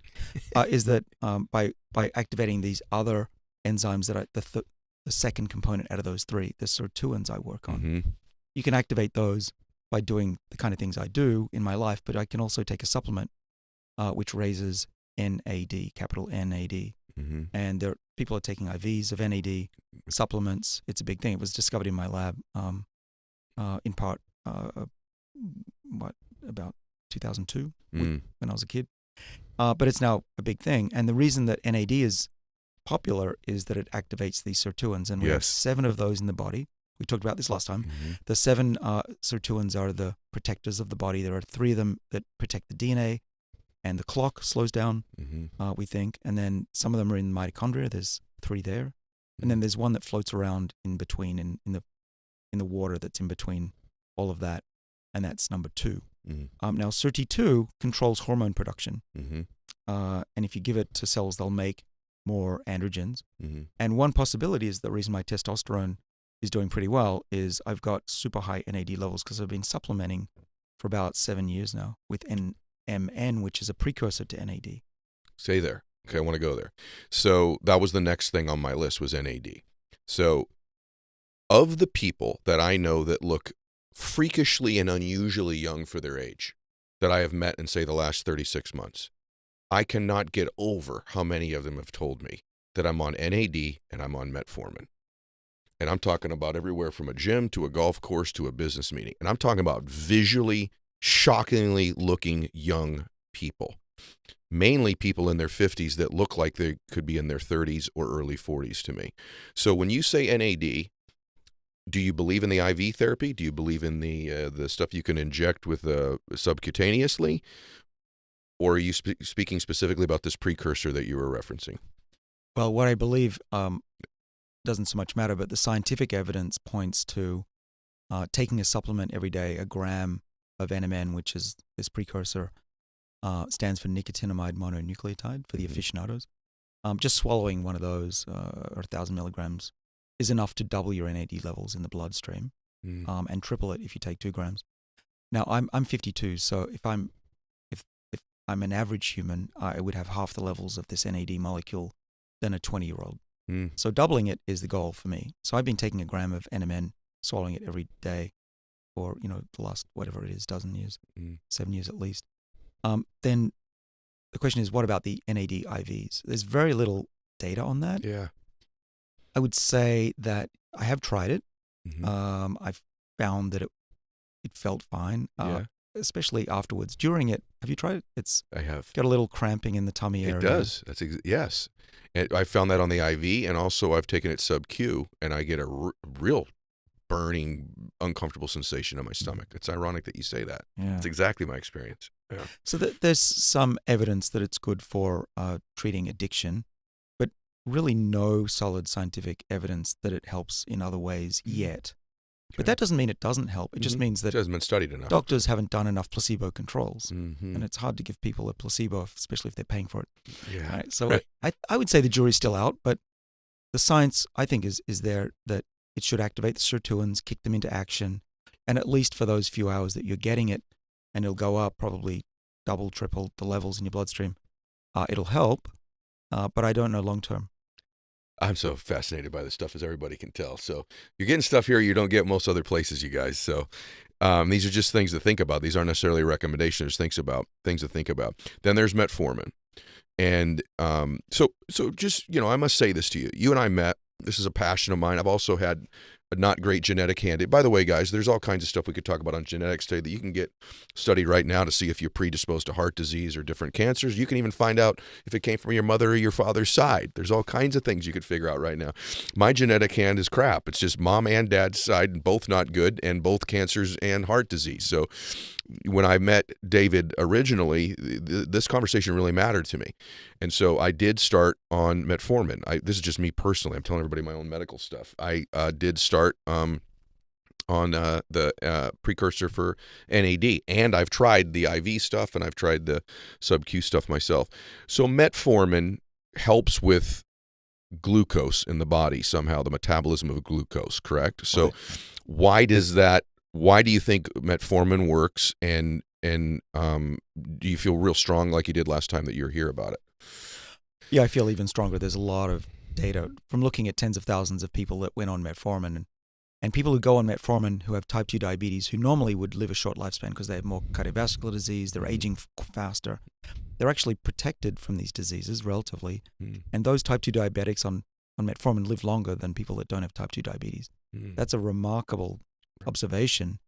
is that by activating these other enzymes that are the second component out of those three, the sirtuins I work on, you can activate those by doing the kind of things I do in my life, but I can also take a supplement which raises NAD, capital NAD. And people are taking IVs of NAD supplements. It's a big thing. It was discovered in my lab in part about 2002 when I was a kid. But it's now a big thing. And the reason that NAD is popular is that it activates these sirtuins. And we have 7 of those in the body. We talked about this last time. The 7 sirtuins are the protectors of the body. There are 3 of them that protect the DNA, and the clock slows down, we think. And then some of them are in mitochondria. There's 3 there. And then there's one that floats around in between in the water that's in between all of that, and that's number 2. Now, SIRT2 controls hormone production, and if you give it to cells, they'll make more androgens. And one possibility is the reason my testosterone is doing pretty well is I've got super high NAD levels because I've been supplementing for about 7 years now with NMN, which is a precursor to NAD. Stay there. Okay, I want to go there. So that was the next thing on my list was NAD. So of the people that I know that look freakishly and unusually young for their age that I have met in, say, the last 36 months, I cannot get over how many of them have told me that I'm on NAD and I'm on Metformin. And I'm talking about everywhere from a gym to a golf course to a business meeting. And I'm talking about visually, shockingly looking young people. Mainly people in their 50s that look like they could be in their 30s or early 40s to me. So when you say NAD, do you believe in the IV therapy? Do you believe in the stuff you can inject with subcutaneously? Or are you speaking specifically about this precursor that you were referencing? Well, what I believe, doesn't so much matter, but the scientific evidence points to taking a supplement every day, a gram of NMN, which is this precursor, stands for nicotinamide mononucleotide for the aficionados. Just swallowing one of those, or 1,000 milligrams, is enough to double your NAD levels in the bloodstream, and triple it if you take 2 grams. Now, I'm 52, so if I'm an average human, I would have half the levels of this NAD molecule than a 20-year-old. So doubling it is the goal for me. So I've been taking a gram of NMN, swallowing it every day for, the last, whatever it is, dozen years, 7 years at least. Then the question is, what about the NAD IVs? There's very little data on that. Yeah. I would say that I have tried it. I've found that it felt fine, especially afterwards. During it, have you tried it? I have. Got a little cramping in the tummy area. It does. Yes. And I found that on the IV, and also I've taken it sub-Q, and I get a real burning, uncomfortable sensation in my stomach. It's ironic that you say that. Yeah. It's exactly my experience. Yeah. So there's some evidence that it's good for treating addiction, but really no solid scientific evidence that it helps in other ways yet. Okay. But that doesn't mean it doesn't help. It just means that it hasn't been studied enough. Doctors haven't done enough placebo controls, and it's hard to give people a placebo, especially if they're paying for it. Yeah. Right? So I would say the jury's still out, but the science, I think, is there that it should activate the sirtuins, kick them into action, and at least for those few hours that you're getting it, and it'll go up probably double, triple the levels in your bloodstream. It'll help, but I don't know long term. I'm so fascinated by this stuff, as everybody can tell. So you're getting stuff here you don't get most other places, you guys. So these are just things to think about. These aren't necessarily recommendations. Things to think about. Then there's metformin, and so just I must say this to you. You and I met. This is a passion of mine. I've also had a not great genetic candidate. By the way, guys, there's all kinds of stuff we could talk about on genetics today that you can get studied right now to see if you're predisposed to heart disease or different cancers. You can even find out if it came from your mother or your father's side. There's all kinds of things you could figure out right now. My genetic hand is crap. It's just mom and dad's side, both not good, and both cancers and heart disease. So when I met David originally, this conversation really mattered to me. And so I did start on metformin. This is just me personally. I'm telling everybody my own medical stuff. I did start on the precursor for NAD, and I've tried the IV stuff, and I've tried the sub-Q stuff myself. So metformin helps with glucose in the body somehow, the metabolism of glucose, correct? So why do you think metformin works, and do you feel real strong like you did last time that you were here about it? Yeah, I feel even stronger. There's a lot of data from looking at tens of thousands of people that went on metformin, and people who go on metformin who have type 2 diabetes, who normally would live a short lifespan because they have more cardiovascular disease, they're aging faster. They're actually protected from these diseases relatively, and those type 2 diabetics on metformin live longer than people that don't have type 2 diabetes. That's a remarkable observation.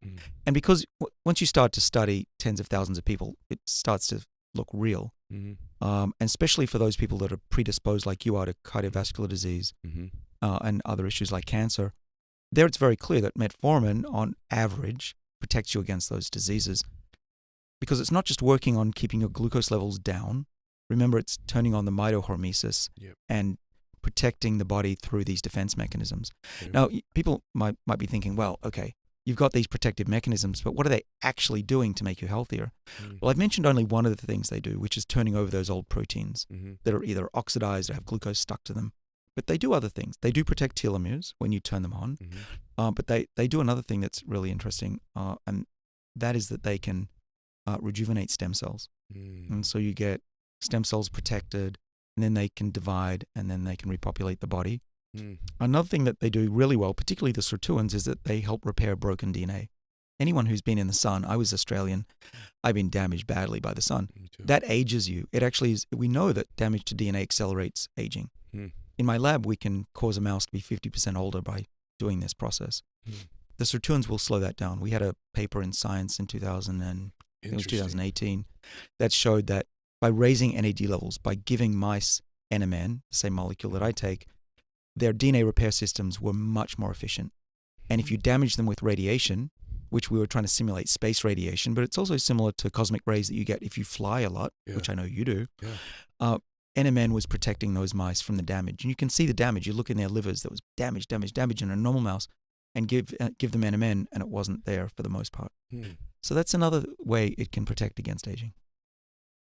And because once you start to study tens of thousands of people, it starts to look real. And especially for those people that are predisposed like you are to cardiovascular disease and other issues like cancer, there it's very clear that metformin on average protects you against those diseases, because it's not just working on keeping your glucose levels down. Remember, it's turning on the mitohormesis and protecting the body through these defense mechanisms. Now, people might be thinking, well, okay, you've got these protective mechanisms, but what are they actually doing to make you healthier? Well, I've mentioned only one of the things they do, which is turning over those old proteins that are either oxidized or have glucose stuck to them. But they do other things. They do protect telomeres when you turn them on, but they do another thing that's really interesting, and that is that they can rejuvenate stem cells. And so you get stem cells protected, and then they can divide, and then they can repopulate the body. Another thing that they do really well, particularly the sirtuins, is that they help repair broken DNA. Anyone who's been in the sun, I was Australian, I've been damaged badly by the sun. That ages you. It actually is, we know that damage to DNA accelerates aging. In my lab, we can cause a mouse to be 50% older by doing this process. The sirtuins will slow that down. We had a paper in Science in 2018 that showed that by raising NAD levels, by giving mice NMN, the same molecule that I take, their DNA repair systems were much more efficient. And if you damage them with radiation, which we were trying to simulate space radiation, but it's also similar to cosmic rays that you get if you fly a lot, which I know you do. NMN was protecting those mice from the damage. And you can see the damage. You look in their livers, there was damage in a normal mouse, and give them NMN, and it wasn't there for the most part. So that's another way it can protect against aging.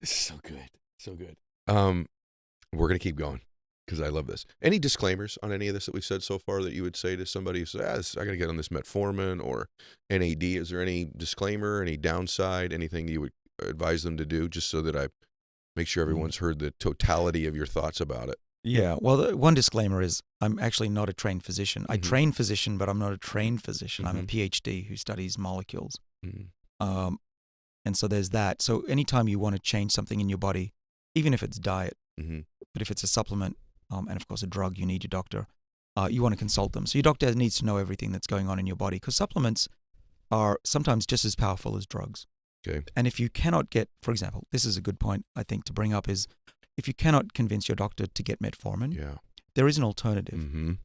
This is so good. So good. We're going to keep going because I love this. Any disclaimers on any of this that we've said so far that you would say to somebody who says, I got to get on this Metformin or NAD? Is there any disclaimer, any downside, anything you would advise them to do, just so that I make sure everyone's heard the totality of your thoughts about it? Yeah. Well, the one disclaimer is I'm actually not a trained physician. I train physician, but I'm not a trained physician. I'm a PhD who studies molecules. And so there's that. So anytime you want to change something in your body, even if it's diet, but if it's a supplement, and of course a drug, you need your doctor, you want to consult them. So your doctor needs to know everything that's going on in your body, because supplements are sometimes just as powerful as drugs. Okay. And if you cannot get, for example, this is a good point I think to bring up, is if you cannot convince your doctor to get metformin, there is an alternative.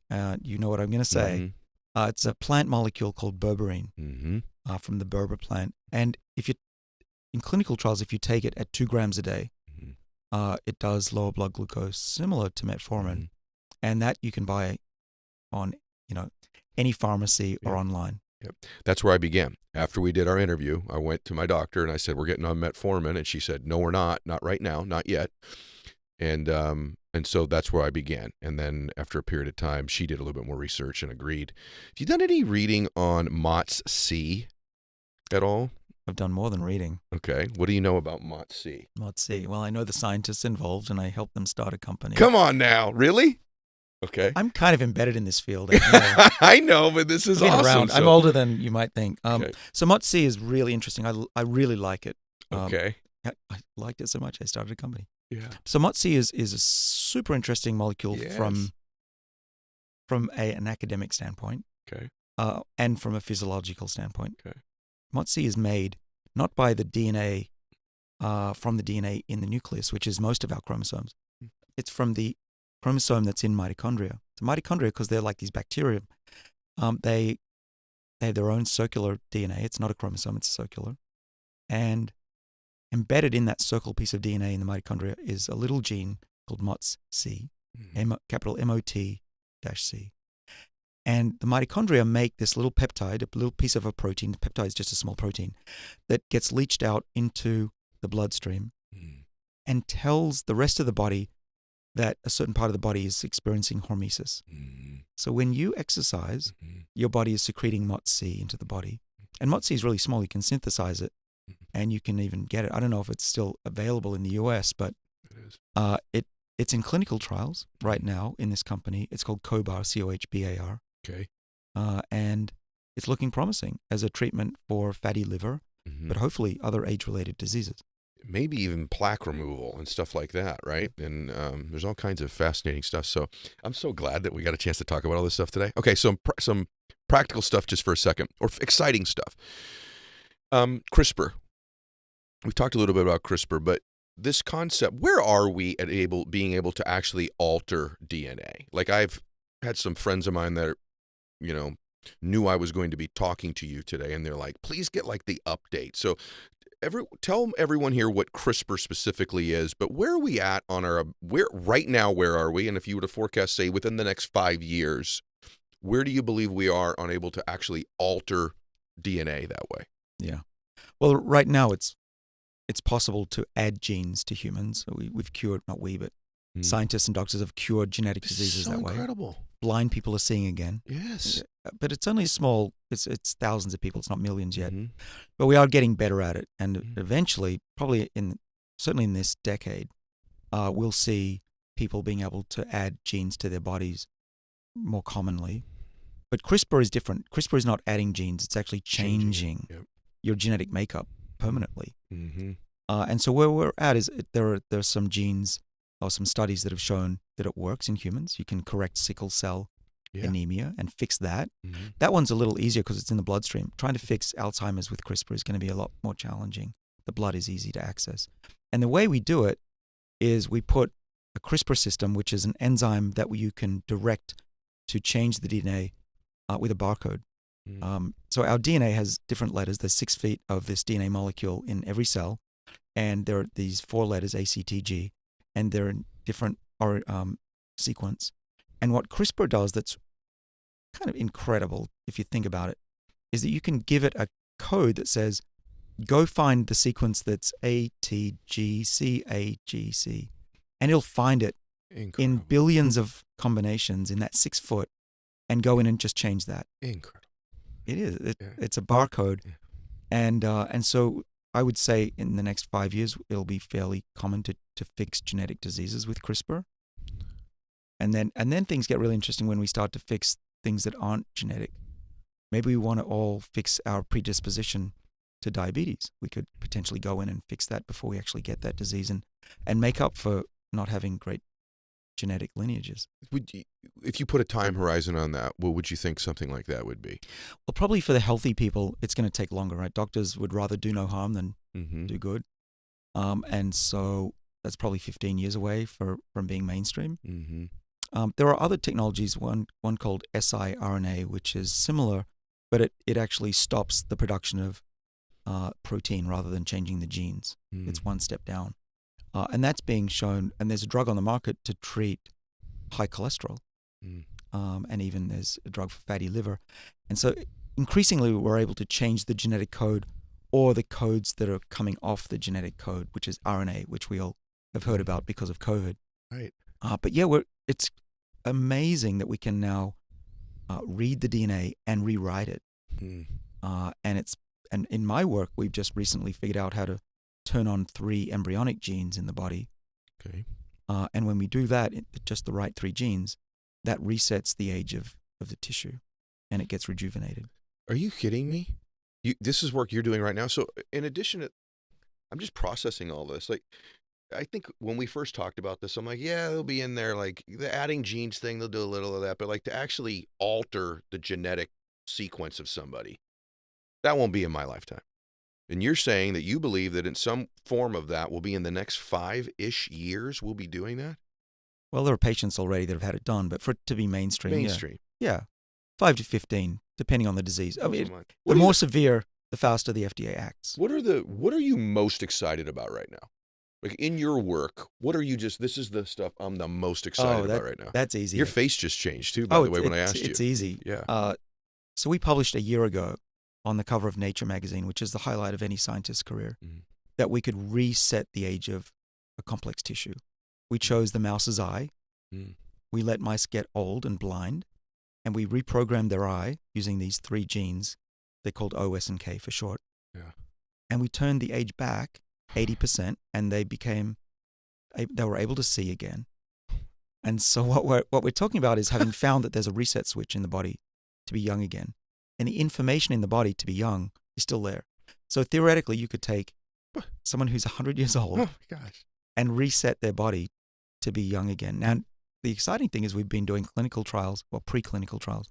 You know what I'm going to say. It's a plant molecule called berberine from the berber plant. And if you, in clinical trials, if you take it at 2 grams a day, it does lower blood glucose, similar to metformin. And that you can buy on, any pharmacy or online. Yep. That's where I began. After we did our interview, I went to my doctor and I said, we're getting on metformin. And she said, no, we're not right now, not yet. And so that's where I began. And then after a period of time, she did a little bit more research and agreed. Have you done any reading on MOTS-c at all? I've done more than reading. Okay. What do you know about MOTS-c? MOTS-c. Well, I know the scientists involved, and I helped them start a company. Come on now. Really? Okay. I'm kind of embedded in this field. I know, but this is awesome. Around. So. I'm older than you might think. Okay. So MOTS-c is really interesting. I really like it. Okay. I liked it so much, I started a company. Yeah. So MOTS-c is a super interesting molecule from an academic standpoint. Okay. And from a physiological standpoint. Okay. MOTS-c is made not by the DNA, from the DNA in the nucleus, which is most of our chromosomes. It's from the chromosome that's in mitochondria. So mitochondria, because they're like these bacteria, they have their own circular DNA. It's not a chromosome, it's circular. And embedded in that circle piece of DNA in the mitochondria is a little gene called MOTS-c, capital MOT-c. And the mitochondria make this little peptide, a little piece of a protein. The peptide is just a small protein that gets leached out into the bloodstream and tells the rest of the body that a certain part of the body is experiencing hormesis. So when you exercise, your body is secreting MOTS-c into the body. And MOTS-c is really small. You can synthesize it, and you can even get it. I don't know if it's still available in the US, but it's in clinical trials right now in this company. It's called COHBAR, C-O-H-B-A-R. Okay. And it's looking promising as a treatment for fatty liver, but hopefully other age-related diseases. Maybe even plaque removal and stuff like that, right? And there's all kinds of fascinating stuff. So I'm so glad that we got a chance to talk about all this stuff today. Okay, so some practical stuff just for a second, or exciting stuff. CRISPR. We've talked a little bit about CRISPR, but this concept, where are we at being able to actually alter DNA? Like, I've had some friends of mine that, knew I was going to be talking to you today, and they're like, please get like the update. So tell everyone here what CRISPR specifically is, but where are we at on right now, where are we? And if you were to forecast, say, within the next 5 years, where do you believe we are on able to actually alter DNA that way? Yeah. Well, right now it's possible to add genes to humans. We've cured, not we, but scientists and doctors have cured genetic diseases that way. Incredible. Blind people are seeing again. Yes. But it's only small, it's thousands of people, it's not millions yet. But we are getting better at it. And eventually, probably certainly in this decade, we'll see people being able to add genes to their bodies more commonly. But CRISPR is different. CRISPR is not adding genes, it's actually changing your genetic makeup permanently. And so where we're at is there are some genes or some studies that have shown that it works in humans. You can correct sickle cell anemia and fix that. That one's a little easier because it's in the bloodstream. Trying to fix Alzheimer's with CRISPR is going to be a lot more challenging. The blood is easy to access. And the way we do it is we put a CRISPR system, which is an enzyme that you can direct to change the DNA with a barcode. So our DNA has different letters. There's 6 feet of this DNA molecule in every cell. And there are these 4 letters, A, C, T, G. and they're in different sequence. And what CRISPR does that's kind of incredible, if you think about it, is that you can give it a code that says, go find the sequence that's ATGCAGC, and it'll find it in billions of combinations in that 6 foot and go in and just change that. Incredible. It is. It's a barcode. Yeah. And so I would say in the next 5 years, it'll be fairly common to fix genetic diseases with CRISPR. And then things get really interesting when we start to fix things that aren't genetic. Maybe we want to all fix our predisposition to diabetes. We could potentially go in and fix that before we actually get that disease and make up for not having great genetic lineages. If you put a time horizon on that, what would you think something like that would be? Well, probably for the healthy people, it's going to take longer, right? Doctors would rather do no harm than do good. And so that's probably 15 years away from being mainstream. There are other technologies, one called siRNA, which is similar, but it actually stops the production of protein rather than changing the genes. It's one step down. And that's being shown, and there's a drug on the market to treat high cholesterol. And even there's a drug for fatty liver. And so increasingly we're able to change the genetic code or the codes that are coming off the genetic code, which is RNA, which we all have heard about because of COVID. Right. But yeah, it's amazing that we can now read the DNA and rewrite it. And in my work, we've just recently figured out how to turn on 3 embryonic genes in the body. Okay. And when we do that, just the right 3 genes, that resets the age of the tissue, and it gets rejuvenated. Are you kidding me? This is work you're doing right now. So in addition to, I'm just processing all this. Like, I think when we first talked about this, I'm like, yeah, they'll be in there, like the adding genes thing, they'll do a little of that, but like to actually alter the genetic sequence of somebody, that won't be in my lifetime. And you're saying that you believe that in some form of that will be in the next 5-ish years we'll be doing that? Well, there are patients already that have had it done, but for it to be mainstream. Yeah. 5 to 15, depending on the disease. I mean, the more severe, the faster the FDA acts. What are you most excited about right now? Like in your work, this is the stuff I'm the most excited about right now. That's easy. Your face just changed too, by the way, when I asked you. It's easy. Yeah. So we published a year ago on the cover of Nature magazine, which is the highlight of any scientist's career, that we could reset the age of a complex tissue. We chose the mouse's eye. We let mice get old and blind, and we reprogrammed their eye using these 3 genes. They're called O, S, and K for short. Yeah. And we turned the age back 80%, and they were able to see again. And so what we're talking about is having found that there's a reset switch in the body to be young again. And the information in the body to be young is still there. So theoretically, you could take someone who's 100 years old and reset their body to be young again. Now, the exciting thing is we've been doing clinical trials, preclinical trials,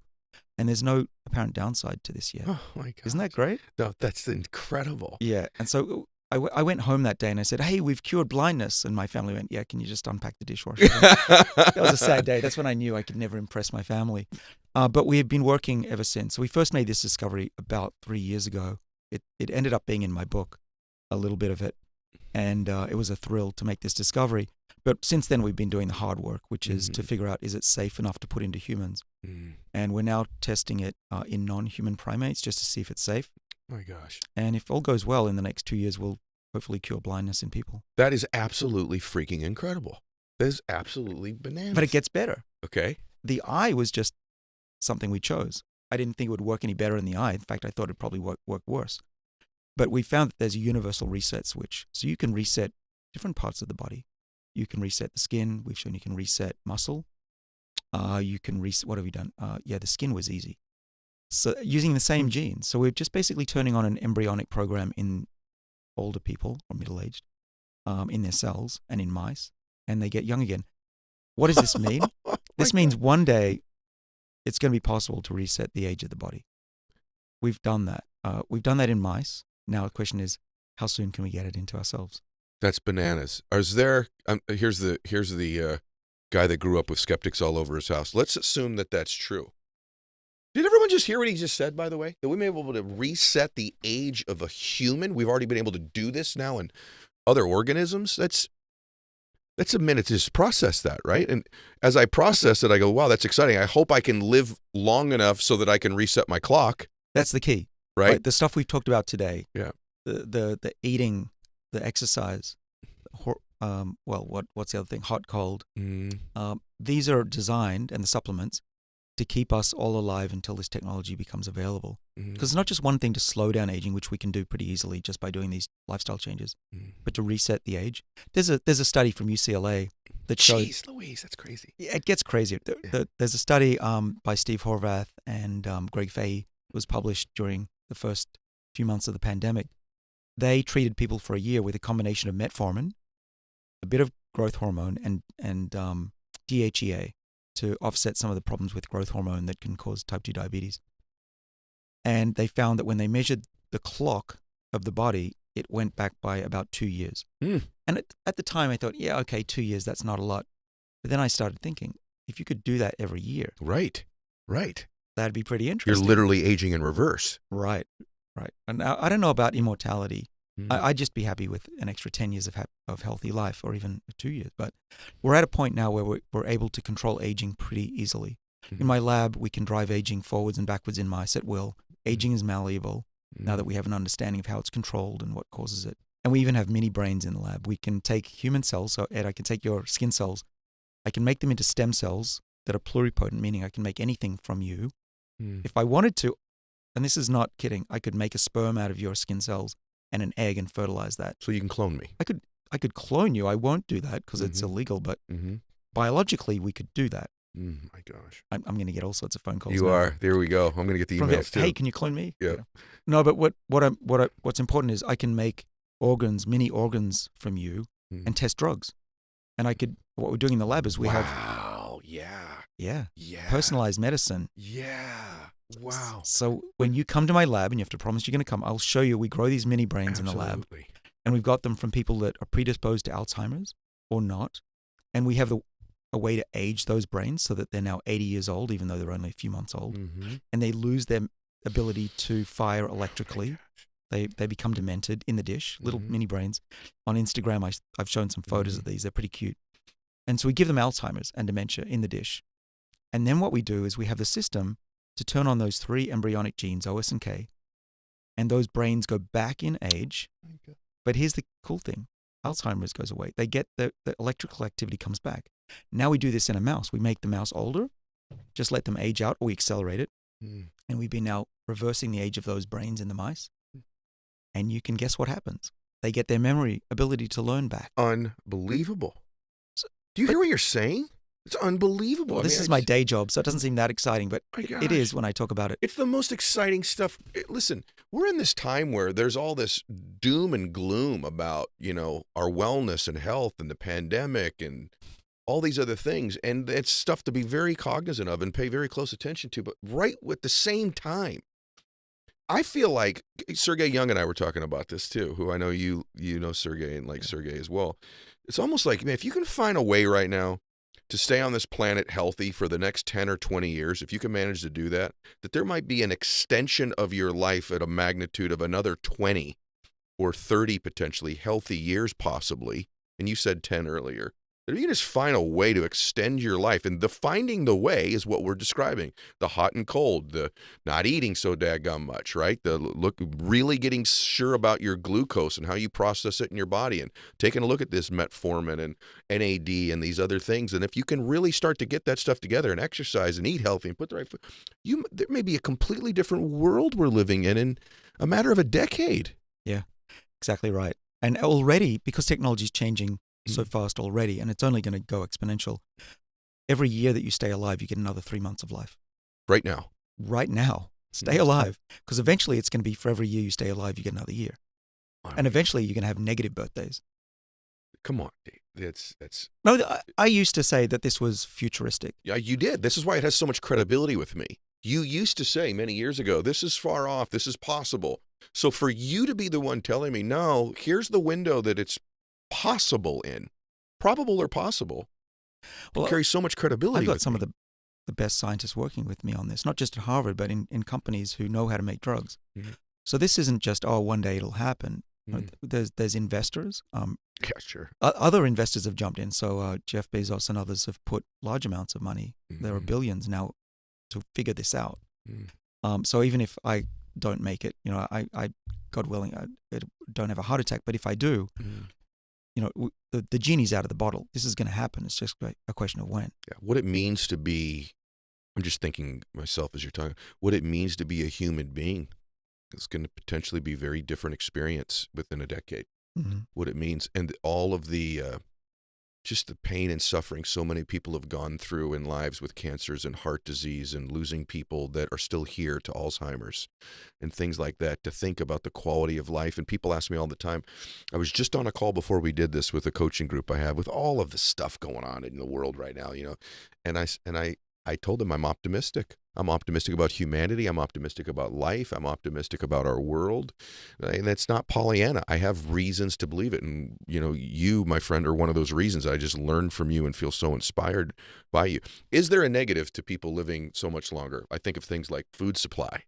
and there's no apparent downside to this yet. Oh, my God. Isn't that great? No, that's incredible. Yeah. And so I went home that day and I said, hey, we've cured blindness. And my family went, yeah, can you just unpack the dishwasher? That was a sad day. That's when I knew I could never impress my family. But we have been working ever since. So we first made this discovery about 3 years ago. It ended up being in my book, a little bit of it. And it was a thrill to make this discovery. But since then, we've been doing the hard work, which is to figure out, is it safe enough to put into humans? And we're now testing it in non-human primates just to see if it's safe. My gosh. And if all goes well, in the next 2 years, we'll hopefully cure blindness in people. That is absolutely freaking incredible. That is absolutely bananas. But it gets better. Okay. The eye was just something we chose. I didn't think it would work any better in the eye. In fact, I thought it'd probably work worse. But we found that there's a universal reset switch. So you can reset different parts of the body. You can reset the skin. We've shown you can reset muscle. You can reset, what have we done? The skin was easy. So using the same genes. So we're just basically turning on an embryonic program in older people or middle-aged in their cells and in mice, and they get young again. What does this mean? This means one day it's going to be possible to reset the age of the body. We've done that. We've done that in mice. Now the question is, how soon can we get it into ourselves? That's bananas. Is there? Here's the guy that grew up with skeptics all over his house. Let's assume that that's true. Did everyone just hear what he just said, by the way? That we may be able to reset the age of a human? We've already been able to do this now in other organisms? That's a minute to just process that, right? And as I process it, I go, wow, that's exciting. I hope I can live long enough so that I can reset my clock. That's the key. Right? The stuff we've talked about today. Yeah. The eating, the exercise, what's the other thing? Hot, cold. These are designed, and the supplements, to keep us all alive until this technology becomes available. Because it's not just one thing to slow down aging, which we can do pretty easily just by doing these lifestyle changes, but to reset the age. There's a study from UCLA that showed. Jeez Louise, that's crazy. It gets crazier. There's a study by Steve Horvath and Greg Fahey. It was published during the first few months of the pandemic. They treated people for a year with a combination of metformin, a bit of growth hormone, and DHEA to offset some of the problems with growth hormone that can cause type 2 diabetes. And they found that when they measured the clock of the body, it went back by about 2 years. And at the time, I thought, yeah, okay, 2 years, that's not a lot. But then I started thinking, if you could do that every year. Right. That'd be pretty interesting. You're literally aging in reverse. Right. And now, I don't know about immortality. I'd just be happy with an extra 10 years of healthy life, or even 2 years. But we're at a point now where we're able to control aging pretty easily. In my lab, we can drive aging forwards and backwards in mice at will. Aging is malleable now that we have an understanding of how it's controlled and what causes it. And we even have mini brains in the lab. We can take human cells. So, Ed, I can take your skin cells. I can make them into stem cells that are pluripotent, meaning I can make anything from you. If I wanted to, and this is not kidding, I could make a sperm out of your skin cells and an egg and fertilize that. So you can clone me. I could clone you. I won't do that because it's illegal, but biologically we could do that. My gosh. I'm going to get all sorts of phone calls. You now. are. There we go. I'm going to get the emails too. Hey, can you clone me? Yeah. No, but what's important is I can make mini organs from you and test drugs. And what we're doing in the lab is we have. Wow. Yeah. Personalized medicine. Yeah. Wow. So when you come to my lab, and you have to promise you're going to come, I'll show you. We grow these mini brains in the lab, and we've got them from people that are predisposed to Alzheimer's or not, and we have a way to age those brains so that they're now 80 years old, even though they're only a few months old, and they lose their ability to fire electrically. They become demented in the dish, little mini brains. On Instagram, I've shown some photos of these. They're pretty cute. And so we give them Alzheimer's and dementia in the dish. And then what we do is we have the system to turn on those 3 embryonic genes, OS and K, and those brains go back in age. But here's the cool thing. Alzheimer's goes away. They get the electrical activity comes back. Now we do this in a mouse. We make the mouse older, just let them age out, or we accelerate it. And we've been now reversing the age of those brains in the mice. And you can guess what happens. They get their memory ability to learn back. Unbelievable. Do you hear what you're saying? It's unbelievable. Well, this is my day job, so it doesn't seem that exciting, but it is when I talk about it. It's the most exciting stuff. Listen, we're in this time where there's all this doom and gloom about, our wellness and health and the pandemic and all these other things. And it's stuff to be very cognizant of and pay very close attention to. But right at the same time, I feel like Sergey Young and I were talking about this too, who I know you know Sergey and like Sergey as well. It's almost like, man, if you can find a way right now to stay on this planet healthy for the next 10 or 20 years, if you can manage to do that, that there might be an extension of your life at a magnitude of another 20 or 30 potentially healthy years possibly. And you said 10 earlier. If you just find a way to extend your life, and the finding the way is what we're describing, the hot and cold, the not eating so daggum much, right? The really getting sure about your glucose and how you process it in your body, and taking a look at this metformin and NAD and these other things. And if you can really start to get that stuff together and exercise and eat healthy and put the right food, there may be a completely different world we're living in a matter of a decade. Yeah, exactly right. And already, because technology is changing so fast already, and it's only going to go exponential. Every year that you stay alive, you get another 3 months of life. Right now. Stay alive. Because eventually it's going to be for every year you stay alive, you get another year. And eventually you're going to have negative birthdays. Come on, Dave. That's. No, I used to say that this was futuristic. Yeah, you did. This is why it has so much credibility with me. You used to say many years ago, this is far off, this is possible. So for you to be the one telling me, no, here's the window that it's possible in, probable or possible, carries so much credibility. I've got some of the best scientists working with me on this, not just at Harvard, but in companies who know how to make drugs. So this isn't just, one day it'll happen. There's investors. Yeah, sure. Other investors have jumped in. So Jeff Bezos and others have put large amounts of money. There are billions now to figure this out. So even if I don't make it, I God willing, I don't have a heart attack. But if I do, the genie's out of the bottle. This is going to happen. It's just a question of when. Yeah. What it means to be, I'm just thinking myself as you're talking, what it means to be a human being is going to potentially be a very different experience within a decade. What it means, and all of the just the pain and suffering so many people have gone through in lives with cancers and heart disease and losing people that are still here to Alzheimer's and things like that, to think about the quality of life. And people ask me all the time, I was just on a call before we did this with a coaching group I have with all of the stuff going on in the world right now, and I told them I'm optimistic. I'm optimistic about humanity. I'm optimistic about life. I'm optimistic about our world. And that's not Pollyanna. I have reasons to believe it. And, you, my friend, are one of those reasons. I just learned from you and feel so inspired by you. Is there a negative to people living so much longer? I think of things like food supply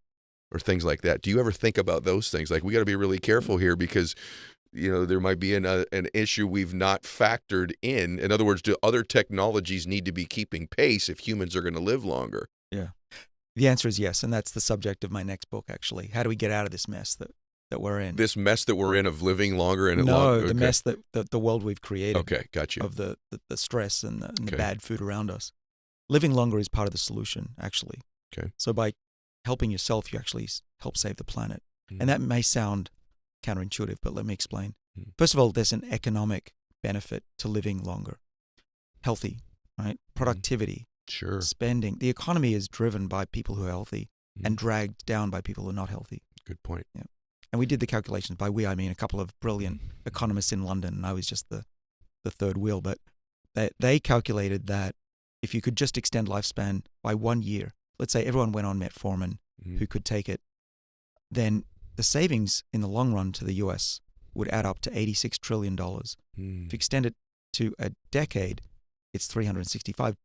or things like that. Do you ever think about those things? Like, we got to be really careful here because there might be an issue we've not factored in. In other words, do other technologies need to be keeping pace if humans are going to live longer? Yeah. The answer is yes, and that's the subject of my next book, actually. How do we get out of this mess that we're in? This mess that we're in of living longer and the mess that the world we've created. Okay, got you. Of the stress and the bad food around us. Living longer is part of the solution, actually. Okay. So by helping yourself, you actually help save the planet. And that may sound counterintuitive, but let me explain. First of all, there's an economic benefit to living longer. Healthy, right? Productivity. Sure. Spending. The economy is driven by people who are healthy and dragged down by people who are not healthy. Good point. Yeah. And we did the calculations. By we, I mean a couple of brilliant economists in London, and I was just the third wheel. But they calculated that if you could just extend lifespan by 1 year, let's say everyone went on Metformin who could take it, then the savings in the long run to the US would add up to $86 trillion. If you extend it to a decade, it's $365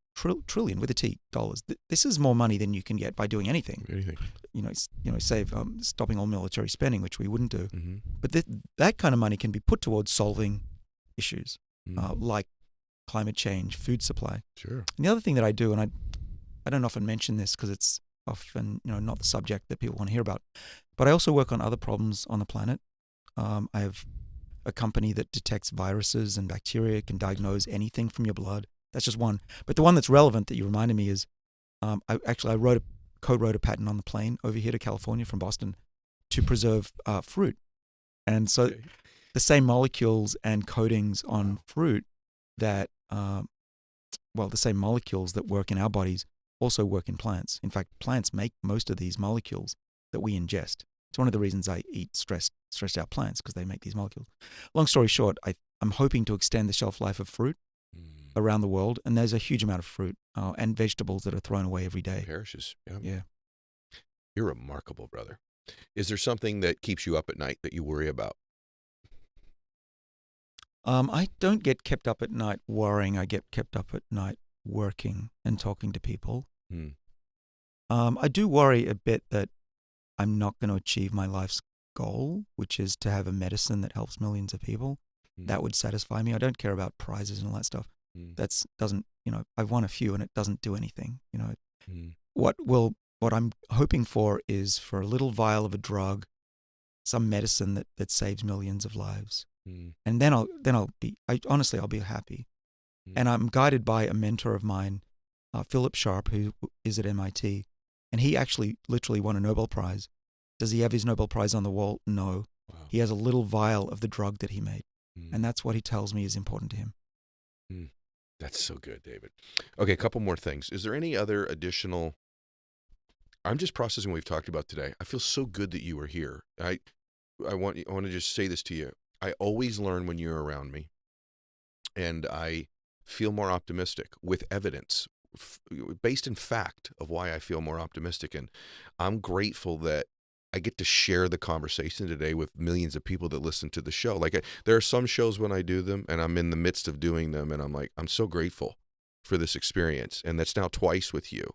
trillion with a T dollars. This is more money than you can get by doing anything. Save stopping all military spending, which we wouldn't do. But that kind of money can be put towards solving issues like climate change, food supply. Sure. And the other thing that I do, and I don't often mention this because it's often not the subject that people want to hear about, but I also work on other problems on the planet. I have a company that detects viruses and bacteria, can diagnose anything from your blood. That's just one. But the one that's relevant that you reminded me is, I co-wrote a patent on the plane over here to California from Boston to preserve fruit. And so the same molecules and coatings on fruit that, the same molecules that work in our bodies also work in plants. In fact, plants make most of these molecules that we ingest. It's one of the reasons I eat stressed out plants, because they make these molecules. Long story short, I'm hoping to extend the shelf life of fruit around the world, and there's a huge amount of fruit and vegetables that are thrown away every day. Perishes. Yeah. You're remarkable, brother. Is there something that keeps you up at night that you worry about? I don't get kept up at night worrying. I get kept up at night working and talking to people. I do worry a bit that I'm not going to achieve my life's goal, which is to have a medicine that helps millions of people. That would satisfy me. I don't care about prizes and all that stuff. I've won a few and it doesn't do anything. What I'm hoping for is for a little vial of a drug, some medicine that saves millions of lives. And then I'll be happy. And I'm guided by a mentor of mine, Philip Sharp, who is at MIT, and he actually literally won a Nobel Prize. Does he have his Nobel Prize on the wall? No. Wow. He has a little vial of the drug that he made. And that's what he tells me is important to him. That's so good, David. Okay, a couple more things. Is there any other additional... I'm just processing what we've talked about today. I feel so good that you are here. I want to just say this to you. I always learn when you're around me, and I feel more optimistic with evidence, based in fact of why I feel more optimistic. And I'm grateful that I get to share the conversation today with millions of people that listen to the show. Like, there are some shows when I do them and I'm in the midst of doing them, and I'm like, I'm so grateful for this experience. And that's now twice with you.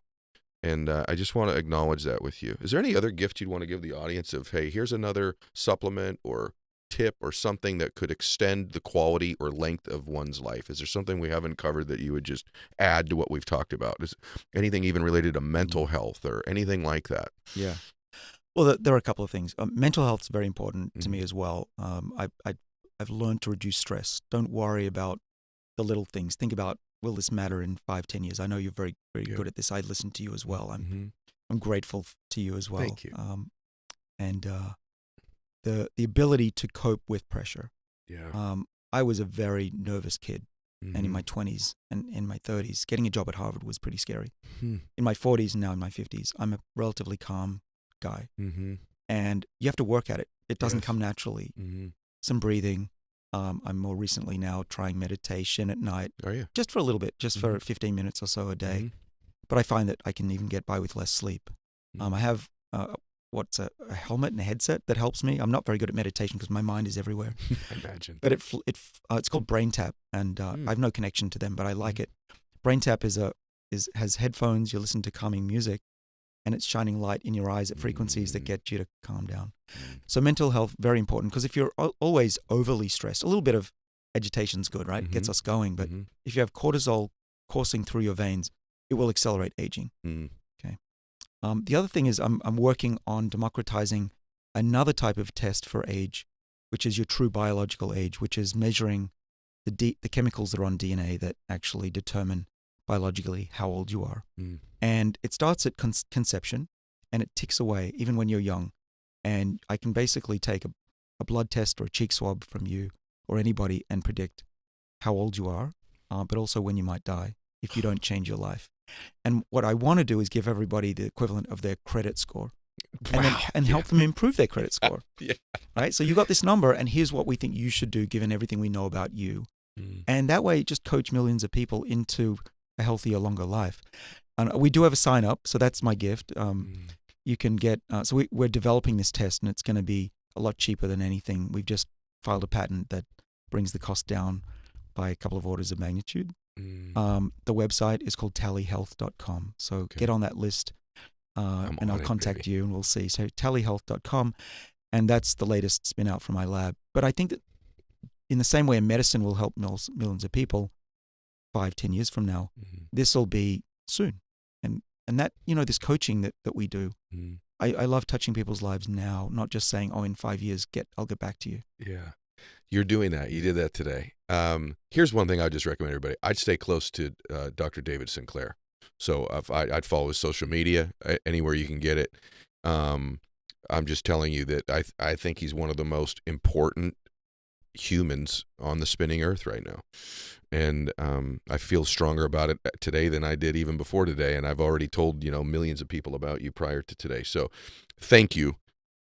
And I just want to acknowledge that with you. Is there any other gift you'd want to give the audience of, hey, here's another supplement or tip or something that could extend the quality or length of one's life? Is there something we haven't covered that you would just add to what we've talked about? Is anything even related to mental health or anything like that? Yeah. Well, there are a couple of things. Mental health is very important to me as well. I've learned to reduce stress. Don't worry about the little things. Think about, will this matter in 5-10 years? I know you're very, very good at this. I listen to you as well. I'm grateful to you as well. Thank you. And the ability to cope with pressure. Yeah. I was a very nervous kid, and in my 20s and in my 30s, getting a job at Harvard was pretty scary. In my 40s and now in my 50s, I'm a relatively calm guy, and you have to work at it. It doesn't come naturally. Some breathing. I'm more recently now trying meditation at night. Oh, yeah. Just for a little bit, just for 15 minutes or so a day. But I find that I can even get by with less sleep. I have what's a helmet and a headset that helps me. I'm not very good at meditation because my mind is everywhere. I imagine. But it's called BrainTap, and I have no connection to them, but I like it. BrainTap has headphones. You listen to calming music, and it's shining light in your eyes at frequencies that get you to calm down. So mental health, very important, because if you're always overly stressed, a little bit of agitation's good, right? Gets us going. But if you have cortisol coursing through your veins, it will accelerate aging. Okay. The other thing is I'm working on democratizing another type of test for age, which is your true biological age, which is measuring the chemicals that are on DNA that actually determine biologically how old you are. And it starts at conception, and it ticks away even when you're young. And I can basically take a blood test or a cheek swab from you or anybody and predict how old you are, but also when you might die if you don't change your life. And what I want to do is give everybody the equivalent of their credit score and help them improve their credit score. Right? So you got this number, and here's what we think you should do given everything we know about you. And that way, just coach millions of people into a healthier, longer life. And we do have a sign up, so that's my gift. You can get, so we're developing this test, and it's going to be a lot cheaper than anything. We've just filed a patent that brings the cost down by a couple of orders of magnitude. The website is called tallyhealth.com. So get on that list, and I'll contact you, and we'll see. So tallyhealth.com, and that's the latest spin out from my lab. But I think that in the same way medicine will help millions of people 5-10 years from now, this will be soon. And that, this coaching that we do, I love touching people's lives now, not just saying, in 5 years, I'll get back to you. Yeah. You're doing that. You did that today. Here's one thing I just recommend everybody. I'd stay close to Dr. David Sinclair. So I'd follow his social media anywhere you can get it. I'm just telling you that I think he's one of the most important humans on the spinning earth right now. And I feel stronger about it today than I did even before today. And I've already told, millions of people about you prior to today. So thank you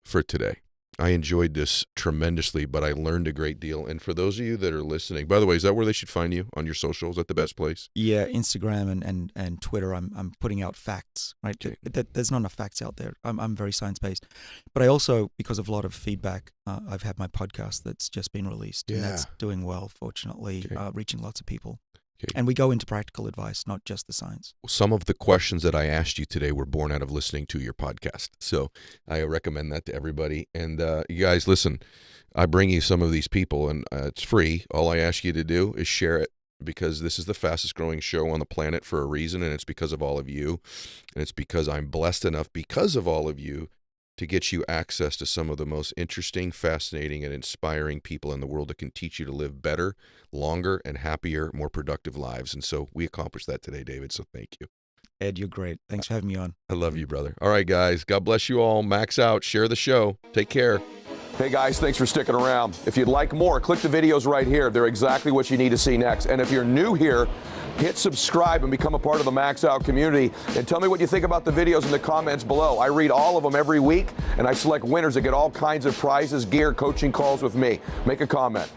for today. I enjoyed this tremendously, but I learned a great deal. And for those of you that are listening, by the way, is that where they should find you, on your socials? Is that the best place? Yeah, Instagram and Twitter. I'm putting out facts, right? Okay. There's not enough facts out there. I'm very science-based. But I also, because of a lot of feedback, I've had my podcast that's just been released. And that's doing well, fortunately, reaching lots of people. Okay. And we go into practical advice, not just the science. Some of the questions that I asked you today were born out of listening to your podcast. So I recommend that to everybody. And you guys, listen, I bring you some of these people, and it's free. All I ask you to do is share it, because this is the fastest growing show on the planet for a reason, and it's because of all of you. And it's because I'm blessed enough, because of all of you, to get you access to some of the most interesting, fascinating, and inspiring people in the world that can teach you to live better, longer, and happier, more productive lives. And so we accomplished that today, David, so thank you. Ed, you're great. Thanks for having me on. I love you, brother. All right, guys. God bless you all. Max out. Share the show. Take care. Hey guys, thanks for sticking around. If you'd like more, click the videos right here. They're exactly what you need to see next. And if you're new here, hit subscribe and become a part of the Max Out community. And tell me what you think about the videos in the comments below. I read all of them every week, and I select winners that get all kinds of prizes, gear, coaching calls with me. Make a comment.